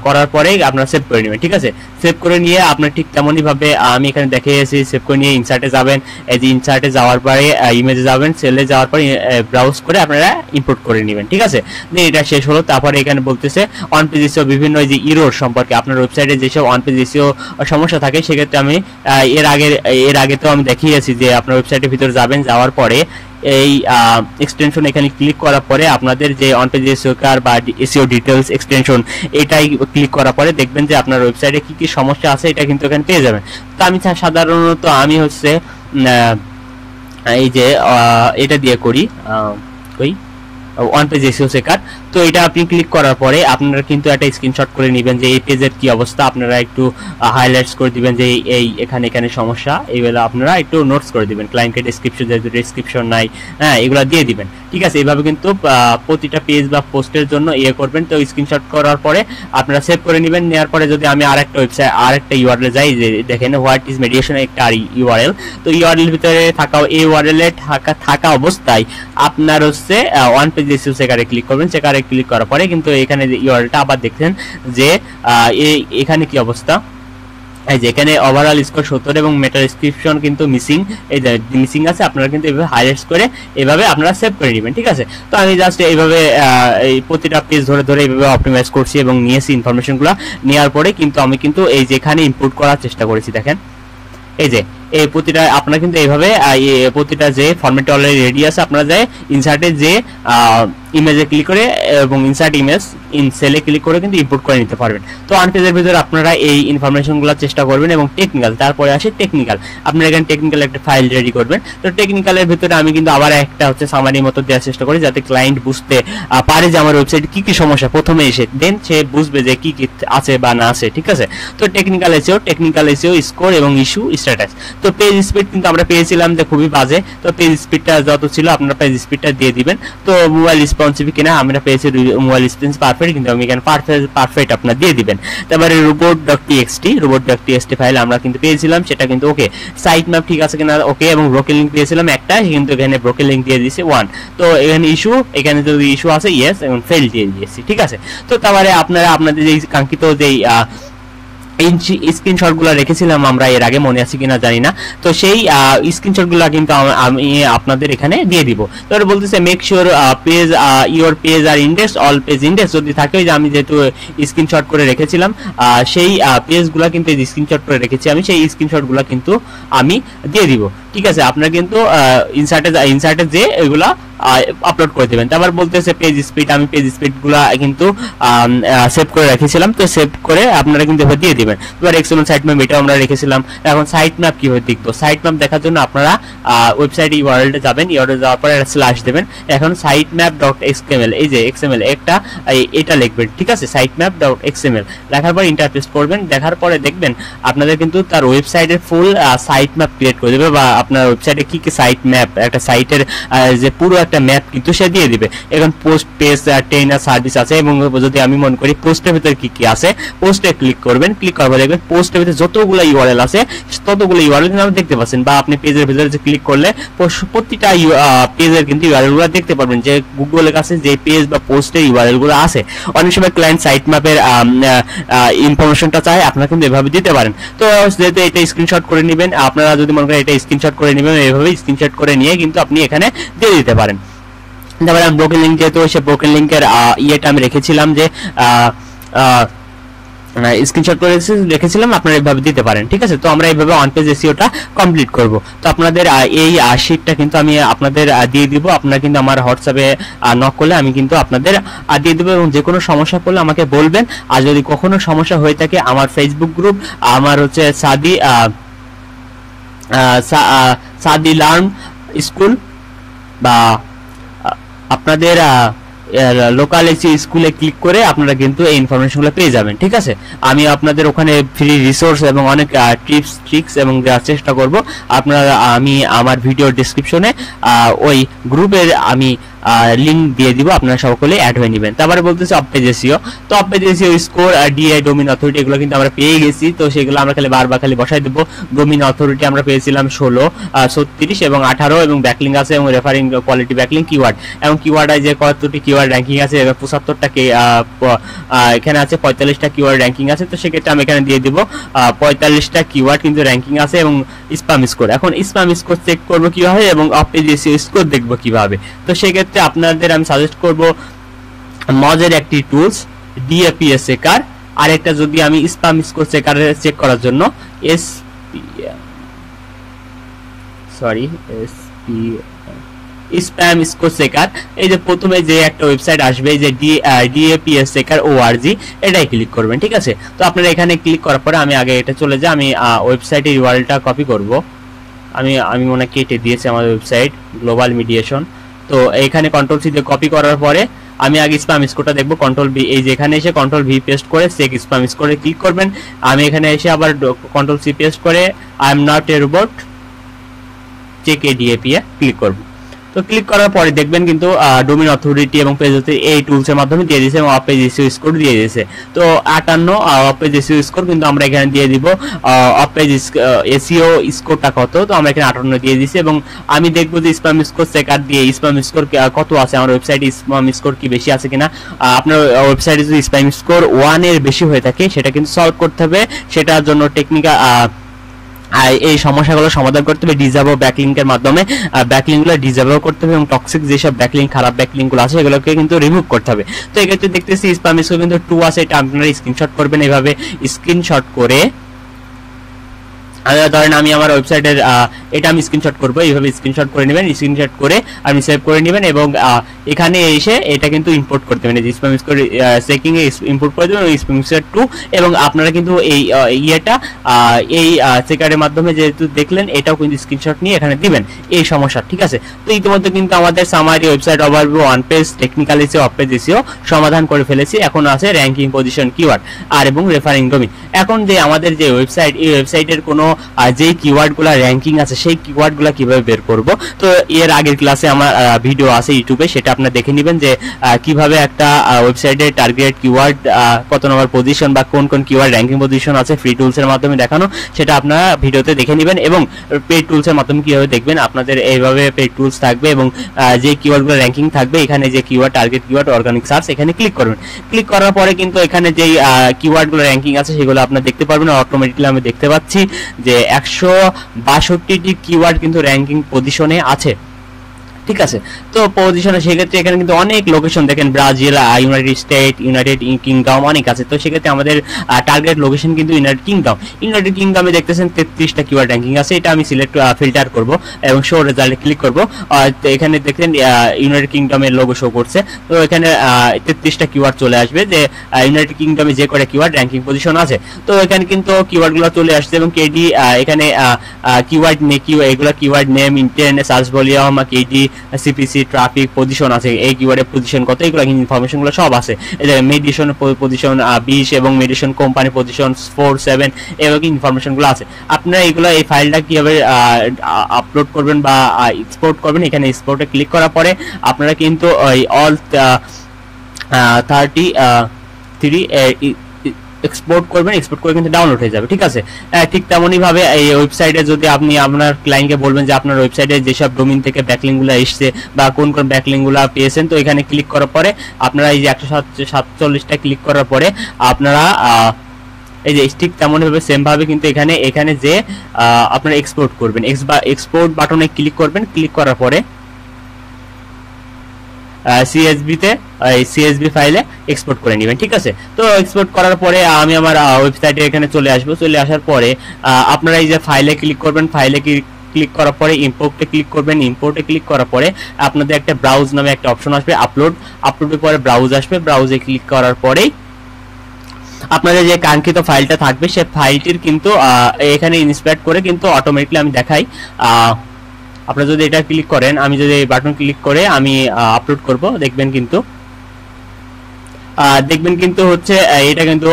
করার পরে আপনারা সেভ করে নেবেন, ঠিক আছে। সেভ করে নিয়ে আপনার ঠিক তেমনই ভাবে আমি এখানে দেখিয়েছি, সেভ করে নিয়ে ইনসার্টে যাবেন, এই যে ইনসার্টে যাওয়ার পরে ইমেজে যাবেন, সেলে যাওয়ার পরে ব্রাউজ করে আপনারা ইম্পোর্ট করে নেবেন, ঠিক আছে। এটা শেষ হলো। তারপরে এখানে বলতেছে অন পেজ এসইও বিভিন্ন যে ইরোর সম্পর্কে, আপনার ওয়েবসাইটে যেসব অন পেজ এসইও সমস্যা থাকে, সেক্ষেত্রে আমি এর আগে তো আমি দেখিয়েছি যে আপনার ওয়েবসাইটের ভিতরে যাবেন, যাওয়ার পরে এই এক্সটেনশন এখানে ক্লিক করার পরে আপনাদের যে অন পেজ এসইও বা এসইও ডিটেইলস এক্সটেনশন, এটাই ক্লিক করার পরে দেখবেন যে আপনার ওয়েবসাইটে কি কি সমস্যা আছে এটা কিন্তু এখানে পেয়ে যাবেন। তো আমি সাধারণত আমি হচ্ছে এই যে এটা দিয়ে করি অন পেজ এসইও চেকার। তো এটা আপনি ক্লিক করার পরে আপনারা কিন্তু একটা স্ক্রিনশট করে নেবেন যে এই পেজের কি অবস্থা, আপনারা একটু হাইলাইটস করে দিবেন যে এই এখানে সমস্যা, এইগুলো আপনারা একটু নোটস করে দিবেন। ক্লায়েন্টকে ডেসক্রিপশন, যেহেতু ডেসক্রিপশন নাই, হ্যাঁ, এগুলো দিয়ে দিবেন, ঠিক আছে। এইভাবে কিন্তু প্রতিটা পেজ বা পোস্টের জন্য করবেন। তো স্ক্রিনশট করার পরে আপনারা সেভ করে নেবেন। নেওয়ার পরে যদি আমি আরেকটা ওয়েবসাইট আরেকটা ইউআরএল যাই, যে দেখেন হোয়াট ইজ মেডিয়েশন একটা ইউআরএল, তো ইউআরএল ভিতরে থাকা এই ইউআরএল এ থাকা অবস্থায় আপনার হচ্ছে অন পেজ এসইও চেকারে ক্লিক করবেন। চেকারে ক্লিক করার পরে কিন্তু এখানে যে ইউআরএলটা আবার দেখছেন যে এখানে কি অবস্থা, এই যে এখানে ওভারঅল স্কোর 70 এবং মেটা ডেসক্রিপশন কিন্তু মিসিং, এই যে মিসিং আছে। আপনারা কিন্তু এইভাবে হাইলাইটস করে এইভাবে আপনারা সেভ করে নেবেন, ঠিক আছে। তো আমি জাস্ট এইভাবে এই প্রতিটা পেজ ধরে এইভাবে অপটিমাইজ করছি এবং নিয়েছি ইনফরমেশনগুলো। নেওয়ার পরে কিন্তু আমি কিন্তু এই যেখানে ইনপুট করার চেষ্টা করেছি, দেখেন এই যে এই প্রতিটা আপনারা কিন্তু এইভাবে প্রতিটা যে ফরম্যাট অলরেডি রেডি আছে, আপনারা যে ইনসার্টে যে ইমেজে ক্লিক করে এবং ইনসার্ট ইমেজ ইন সেলে ক্লিক করে কিন্তু ইম্পোর্ট করে নিতে পারবেন। তো অন পেজের ভিতরে আপনারা এই ইনফরমেশনগুলো চেষ্টা করবেন। এবং টেকনিক্যাল, তারপরে আসে টেকনিক্যাল, আপনারা এখানে টেকনিক্যাল একটা ফাইল রেডি করবেন। তো টেকনিক্যালের ভিতরে আমি কিন্তু আবার একটা হচ্ছে সামারি মতো দেওয়ার চেষ্টা করি, যাতে ক্লায়েন্ট বুঝতে পারে যে আমার ওয়েবসাইটে কি কি সমস্যা, প্রথমে এসে দেন সে বুঝবে যে কি কি আছে বা না আছে, ঠিক আছে। তো টেকনিক্যাল এসইও স্কোর এবং ইস্যু স্ট্যাটাস। তো পেজ স্পিড কিন্তু আমরা পেয়েছিলাম যে খুবই বাজে, তো পেজ স্পিডটা যত ছিল আপনারা পেজ স্পিডটা দিয়ে দিবেন। তো মোবাইল রেসপন্সিভ কিনা আমরা পেয়েছি মোবাইল রেসপন্স পারফেক্ট, কিন্তু আমি এখানে পারফেক্ট আপনারা দিয়ে দিবেন। তারপরে রোবট.txt ফাইল আমরা কিন্তু পেয়েছিলাম, সেটা কিন্তু ওকে। সাইট ম্যাপ ঠিক আছে কিনা ওকে, এবং ব্রোকেন লিংক পেয়েছিলাম একটা, কিন্তু এখানে ব্রোকেন লিংক দিয়ে দিয়েছি 1। তো এখানে ইস্যু, এখানে যদি ইস্যু আছে ইয়েস এবং ফেল দিয়ে দিয়েছি, ঠিক আছে। তো তারপরে আপনারা আপনাদের যে কাঙ্ক্ষিত যে স্ক্রিনশটগুলো রেখেছিলাম আমরা এর আগে, মনে আছে কিনা জানি না, তো সেই স্ক্রিনশটগুলো কিন্তু আমি আপনাদের এখানে দিয়ে দিব। তারপরে বলতেছে make sure page your page are index, all page index যদি থাকে, ওই যে আমি যেহেতু স্ক্রিনশট করে রেখেছিলাম সেই পেজগুলো কিন্তু স্ক্রিনশট করে রেখেছি আমি, সেই স্ক্রিনশটগুলো কিন্তু আমি দিয়ে দিব, ঠিক আছে। আপনারা কিন্তু ইনসার্টে যে এগুলা আপলোড করে দেবেন। তারপর বলতেছে পেজ স্পিড, আমি পেজ স্পিড গুলা কিন্তু সেভ করে রেখেছিলাম, তো সেভ করে আপনারা কিন্তু এভাবে দিয়ে দিবেন। এবার এক্সএমএল সাইট ম্যাপ এটাও আমরা রেখেছিলাম। এখন সাইট ম্যাপ কিভাবে দেখবো, সাইট ম্যাপ দেখার জন্য আপনারা ওয়েবসাইট ইউআরএল যাবেন, ইউআরএল যাওয়ার পরে স্ল্যাশ দেবেন। এখন সাইট ম্যাপ ডট এক্সএমএল, এই যে এক্সএমএল একটা এটা লিখবেন, ঠিক আছে, সাইট ম্যাপ ডট এক্সএমএল লেখার পর ইন্টার পেস্ট করবেন। দেখার পরে দেখবেন আপনাদের কিন্তু তার ওয়েবসাইটের ফুল সাইট ম্যাপ ক্রিয়েট করে দেবে, বা আপনার ওয়েবসাইটে কি কি সাইট ম্যাপ, একটা সাইটের যে পুরো একটা ম্যাপ কিন্তু সে দিয়ে দিবে। এখন পোস্ট, পেজ, ট্রেনার, সার্ভিস আছে, এবং যদি আমি মনে করি পোস্টের ভিতরে কি কি আছে, পোস্টে ক্লিক করবেন। ক্লিক করার পর দেখবেন পোস্টের ভিতরে যতগুলো ইউআরএল আছে ততগুলো ইউআরএল কিন্তু আপনি দেখতে পাচ্ছেন, বা আপনি পেজের ভিতরে যে ক্লিক করলে প্রতিটা পেজের কিন্তু ইউআরএল গুলো দেখতে পারবেন, যে গুগলের কাছে যে পেজ বা পোস্টের ইউআরএল গুলো আছে। অনেক সময় ক্লায়েন্ট সাইট ম্যাপের ইনফরমেশনটা চায়, আপনারা কিন্তু এভাবে দিতে পারেন। তো যেহেতু এটা স্ক্রিনশট করে নেবেন, আপনারা যদি মনে করেন এটা স্ক্রিনশট করে নেবেন, এইভাবে স্ক্রিনশট করে নিয়ে কিন্তু আপনি এখানে দিয়ে দিতে পারেন। তারপরে আমি ব্রোকেন লিঙ্ক, যেহেতু সে ব্রোকেন লিঙ্কের ইয়েটা আমি রেখেছিলাম, যে স্ক্রিনশট করে রেখেছিলাম, আপনারা এইভাবে দিতে পারেন, ঠিক আছে। তো আমরা এইভাবে অন পেজ এসইওটা কমপ্লিট করব। তো আপনাদের এই শিটটা কিন্তু আমি আপনাদের দিয়ে দিব, আপনারা কিন্তু আমার হোয়াটসঅ্যাপে নক করলে আমি কিন্তু আপনাদের দিয়ে দেবো, এবং যে কোনো সমস্যা পড়লে আমাকে বলবেন। আর যদি কখনো সমস্যা হয়ে থাকে, আমার ফেসবুক গ্রুপ, আমার হচ্ছে সাদি লার্ন স্কুল, বা আপনাদের লোকাল স্কুলে ক্লিক করে আপনারা কিন্তু এই ইনফরমেশনগুলো পেয়ে যাবেন, ঠিক আছে। আমি আপনাদের ওখানে ফ্রি রিসোর্স এবং অনেক টিপস ট্রিক্স এবং দেওয়ার চেষ্টা করব। আপনারা আমি আমার ভিডিও ডেসক্রিপশনে ওই গ্রুপের আমি লিংক দিয়ে দিব, আপনারা সকলে অ্যাড হয়ে নেবেন। তারপরে বলতেছে অফ পেজ এসইও, তো off page SEO score, DI domain authority, এগুলো কিন্তু আমরা পেয়ে গেছি। তো সেগুলো আমরা খালি বারবার খালি বসাই দেবো। ডোমেইন অথরিটি আমরা পেয়েছিলাম 16, 36 এবং 18, এবং ব্যাকলিঙ্ক আছে, এবং রেফারিং কোয়ালিটি ব্যাকলিঙ্ক, কিওয়ার্ড, এবং কিওয়ার্ডে যে কতটি কিওয়ার্ড র্যাঙ্কিং আছে, 75টা এখানে আছে, 45টা কিওয়ার্ড র্যাঙ্কিং আছে। তো সেক্ষেত্রে আমি এখানে দিয়ে দিব 45টা কিওয়ার্ড কিন্তু র্যাঙ্কিং আছে, এবং স্প্যাম স্কোর। এখন স্প্যাম স্কোর চেক করবো কিভাবে, এবং অফ পেজ এসইও স্কোর দেখবো কিভাবে। তো সেক্ষেত্রে আপনাদের আমি সাজেস্ট করব মজের একটি টুলস, ডিএপিএস চেকার, আর একটা যদি আমি স্প্যাম স্কোর চেকার চেক করার জন্য স্প্যাম স্কোর চেকার, এই যে প্রথমে যে একটা ওয়েবসাইট আসবে, যে ডিএপিএস চেকার ORG, এটাই ক্লিক করবেন, ঠিক আছে। তো আপনারা এখানে ক্লিক করার পরে আমি আগে এটা চলে যাই, আমি ওয়েবসাইটের ইউআরএলটা কপি করব। আমি মনে কেটে দিয়েছি আমার ওয়েবসাইট গ্লোবাল মিডিয়েশন। তো এখানে কন্ট্রোল সি দিয়ে কপি করার পরে আমি আগে স্প্যাম স্কোরটা দেখবো, কন্ট্রোল ভি, এই যে এখানে এসে কন্ট্রোল ভি পেস্ট করে চেক স্প্যাম স্কোরে ক্লিক করবেন। আমি এখানে এসে আবার কন্ট্রোল সি পেস্ট করে I am not a robot check এডিএপি এ ক্লিক করব। তো ক্লিক করার পরে দেখবেন কিন্তু ডোমেইন অথরিটি এবং পেজ অথরিটি এই টুলসের মাধ্যমে দিয়ে দিয়েছে, এবং অফ পেজ এসইও স্কোর দিয়ে দিয়েছে। তো 58 অফ পেজ এসইও স্কোর কিন্তু আমরা এখানে দিয়ে দিব। অফ পেজ এসইও স্কোরটা কত, তো আমরা এখানে 58 দিয়ে দিয়েছি, এবং আমি দেখবো যে স্প্যাম স্কোর চেকার দিয়ে স্প্যাম স্কোর কত আছে, আমার ওয়েবসাইটে স্প্যাম স্কোর কি বেশি আছে কিনা। আপনার ওয়েবসাইটে যদি স্প্যাম স্কোর 1 এর বেশি হয়ে থাকে, সেটা কিন্তু সলভ করতে হবে। সেটার জন্য টেকনিক্যাল এই সমস্যাগুলো সমাধান করতে হবে ডিজাবল ব্যাকলিংকের মাধ্যমে। ব্যাকলিংগুলো ডিজাবল করতে হবে, এবং টক্সিক যেসব ব্যাকলিং, খারাপ ব্যাকলিংগুলো আছে সেগুলোকে কিন্তু রিমুভ করতে হবে। তো এক্ষেত্রে দেখতেছি স্প্যাম স্কোর কিন্তু 2 আছে, এটা আপনারা স্ক্রিনশট করবেন। এইভাবে স্ক্রিনশট করে ধরেন আমি আমার ওয়েবসাইটের এটা আমি স্ক্রিনশট করব, এইভাবে স্ক্রিনশট করে নেবেন, স্ক্রিনশট করে আপনি সেভ করে নেবেন, এবং এখানে এসে এটা কিন্তু ইম্পোর্ট করতে হবে, স্প্যাম স্কোর চেকিং এ ইম্পোর্ট করে দেবেন, স্প্যাম স্কোর 2। এবং আপনারা কিন্তু এই ইয়েটা এই চেকারের মাধ্যমে যেহেতু দেখলেন, এটাও কিন্তু স্ক্রিনশট নিয়ে এখানে দিবেন এই সমস্যা, ঠিক আছে। তো ইতিমধ্যে কিন্তু আমাদের summary, website overview, on page, technical SEO, of page SEO সমাধান করে ফেলেছি। এখন আছে র্যাঙ্কিং, পজিশন, কিওয়ার্ড, আর এবং রেফারিং ডোমেইন। এখন যে আমাদের যে ওয়েবসাইট, এই ওয়েবসাইটের কোনো যে কিওয়ার্ডগুলো র্যাঙ্কিং আছে, সেই কিওয়ার্ডগুলো কিভাবে বের করব। তো এর আগের ক্লাসে আমার ভিডিও আছে ইউটিউবে, সেটা আপনারা দেখে নেবেন, যে কিভাবে একটা ওয়েবসাইটের টার্গেট কিওয়ার্ড, কত নম্বর পজিশন, বা কোন কোন কিওয়ার্ড র্যাঙ্কিং পজিশন আছে, ফ্রি টুলসের মাধ্যমে দেখানো, সেটা আপনারা ভিডিওতে দেখে নেবেন। এবং পেইড টুলসের মাধ্যমে কিভাবে দেখবেন, আপনাদের এইভাবে পেইড টুলস থাকবে, এবং যে কিওয়ার্ডগুলো র্যাঙ্কিং থাকবে, এখানে যে keyword, target keyword, organic search, এখানে ক্লিক করবেন। ক্লিক করার পরে কিন্তু এখানে যে কিওয়ার্ডগুলো র্যাঙ্কিং আছে সেগুলো আপনারা দেখতে পারবেন। অটোমেটিক্যালি আমি দেখতে পাচ্ছি যে 162টি কিওয়ার্ড কিন্তু র্যাঙ্কিং পজিশনে আছে। ঠিক আছে। তো পজিশনে সেক্ষেত্রে এখানে কিন্তু অনেক লোকেশন দেখেন, Brazil, United state, United kingdom অনেক আছে। তো সেক্ষেত্রে আমাদের টার্গেট লোকেশন কিন্তু ইউনাইটেড কিংডম। ইউনাইটেড কিংডমে দেখতেছেন 33টা কিওয়ার্ড র্যাঙ্কিং আছে। এটা আমি সিলেক্ট ফিল্টার করব এবং শো রেজাল্টে ক্লিক করব। তো এখানে দেখেন ইউনাইটেড কিংডমের লোগো শো করছে। তো এখানে 33টা কিওয়ার্ড চলে আসবে যে ইউনাইটেড কিংডমে যে কয়টা কিওয়ার্ড র্যাঙ্কিং পজিশন আছে। তো এখানে কিন্তু কিওয়ার্ডগুলো চলে আসছে এবং কেডি এখানে কিওয়ার্ড এগুলো keyword name, intent, search volume, KD, CPC, traffic, position আছে, এই কিওয়ার্ডের পজিশন কত, এগুলো ইনফরমেশনগুলো সব আছে। এই যে মেডিসন পজিশন 20 এবং মেডিসন কোম্পানি পজিশন 4, 7 এবং ইনফরমেশনগুলো আছে। আপনারা এগুলো এই ফাইলটা কিভাবে আপলোড করবেন বা এক্সপোর্ট করবেন, এখানে এক্সপোর্টে ক্লিক করার পরে আপনারা কিন্তু ওই অল 33 এক্সপোর্ট করবেন, এক্সপোর্ট করে কিন্তু ডাউনলোড হয়ে যাবে। ঠিক আছে, ঠিক তেমনই ভাবে এই ওয়েবসাইটে যদি আপনি আপনার ক্লায়েন্টকে বলবেন যে আপনার ওয়েবসাইটে যেসব ডোমেইন থেকে ব্যাকলিংকগুলো এসছে বা কোন কোন ব্যাকলিংকগুলো পেয়েছেন, তো এখানে ক্লিক করার পরে আপনারা এই যে 147টা ক্লিক করার পরে আপনারা এই যে ঠিক তেমনভাবে সেম ভাবে কিন্তু এখানে যে আপনারা এক্সপোর্ট করবেন, এক্সপোর্ট বাটনে ক্লিক করবেন। ক্লিক করার পরে সিএসভি ফাইলে এক্সপোর্ট করে নেবেন। ঠিক আছে, তো এক্সপোর্ট করার পরে আমি আমার ওয়েবসাইটে এখানে চলে আসবো। চলে আসার পরে আপনারা এই যে ফাইলে ক্লিক করবেন, ফাইলে ক্লিক করার পরে ইম্পোর্টে ক্লিক করবেন। ইম্পোর্টে ক্লিক করার পরে আপনাদের একটা ব্রাউজ নামে একটা অপশন আসবে, আপলোডের পরে ব্রাউজ আসবে। ব্রাউজে ক্লিক করার পরেই আপনাদের যে কাঙ্ক্ষিত ফাইলটা থাকবে সে ফাইলটির কিন্তু এখানে ইনস্পেক্ট করে কিন্তু অটোমেটিক্যালি আমি দেখাই। আপনারা যদি এটা ক্লিক করেন, আমি যদি এই বাটন ক্লিক করে আমি আপলোড করব, দেখবেন কিন্তু হচ্ছে এটা কিন্তু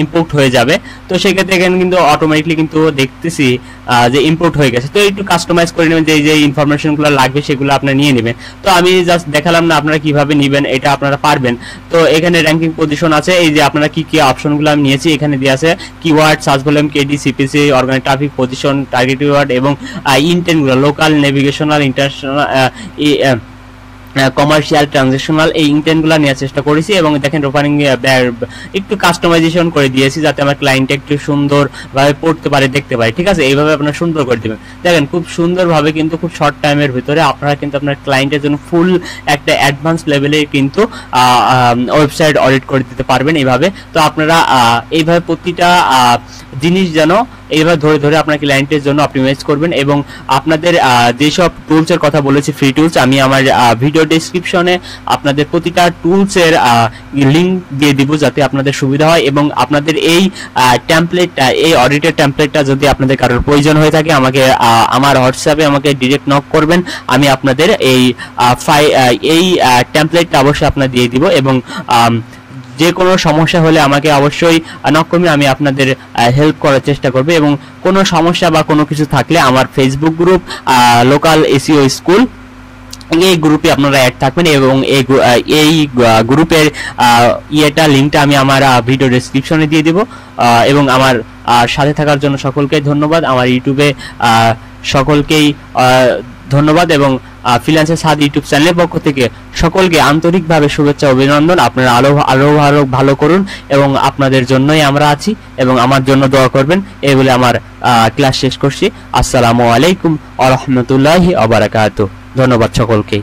ইম্পোর্ট হয়ে যাবে। তো সেই ক্ষেত্রে এখানে কিন্তু অটোমেটিক্যালি কিন্তু দেখতেছি যে ইম্পোর্ট হয়ে গেছে। তো একটু কাস্টমাইজ করে নেবেন, যে ইনফরমেশনগুলো লাগবে সেগুলো আপনারা নিয়ে নেবেন। তো আমি জাস্ট দেখালাম না আপনারা কিভাবে নেবেন, এটা আপনারা পারবেন। তো এখানে র্যাঙ্কিং পজিশন আছে, এই যে আপনারা কি অপশনগুলো আমি নিয়েছি এখানে দিয়ে আছে, keyword, search volume, KD, CPC, organic traffic, position, target keyword এবং ইন্টেন্টগুলো, local, navigational, international, commercial, transactional, এই ইন্টেন্টগুলো নেওয়ার চেষ্টা করেছি। এবং দেখেন ওপেনিং একটু কাস্টমাইজেশন করে দিয়েছি যাতে আমার ক্লায়েন্ট একটু সুন্দরভাবে পড়তে পারে, দেখতে পারে। ঠিক আছে, এইভাবে আপনারা সুন্দর করে দেবেন। দেখেন খুব সুন্দরভাবে কিন্তু খুব শর্ট টাইমের ভিতরে আপনারা কিন্তু আপনার ক্লায়েন্টের জন্য ফুল একটা অ্যাডভান্স লেভেলে কিন্তু ওয়েবসাইট অডিট করে দিতে পারবেন এইভাবে। তো আপনারা এইভাবে প্রতিটা জিনিস যেন এইভাবে ধরে ধরে আপনার ক্লায়েন্টের জন্য অপটিমাইজ করবেন। এবং আপনাদের যেসব টুলসের কথা বলেছি, ফ্রি টুলস, আমি আমার ভিডিও ডেসক্রিপশনে আপনাদের প্রতিটা টুলসের লিঙ্ক দিয়ে দিব যাতে আপনাদের সুবিধা হয়। এবং আপনাদের এই টেমপ্লেটটা, এই অডিটের টেমপ্লেটটা যদি আপনাদের কারোর প্রয়োজন হয়ে থাকে, আমাকে আমার হোয়াটসঅ্যাপে আমাকে ডিরেক্ট নক করবেন, আমি আপনাদের এই টেমপ্লেটটা অবশ্যই আপনার দিয়ে দিব। এবং যে কোনো সমস্যা হলে আমাকে অবশ্যই নক করবেন, আমি আপনাদের হেল্প করার চেষ্টা করব। এবং কোনো সমস্যা বা কোনো কিছু থাকলে আমার Facebook group local SEO school, এই গ্রুপে আপনারা অ্যাড থাকবেন। এবং এই গ্রুপের লিঙ্কটা আমি আমার ভিডিও ডেসক্রিপশনে দিয়ে দিব। এবং আমার সাথে থাকার জন্য সকলকে ধন্যবাদ। আমার ইউটিউবে সকলকেই ধন্যবাদ। এবং ফ্রিল্যান্সার সাদ ইউটিউব চ্যানেলের পক্ষ থেকে সকলকে আন্তরিকভাবে শুভেচ্ছা, অভিনন্দন। আপনারা আরো ভালো করুন এবং আপনাদের জন্যই আমরা আছি এবং আমার জন্য দোয়া করবেন। এই বলে আমার ক্লাস শেষ করছি। আসসালামু আলাইকুম ওয়া রাহমাতুল্লাহি ওয়া বারাকাতুহু। ধন্যবাদ সকলকে।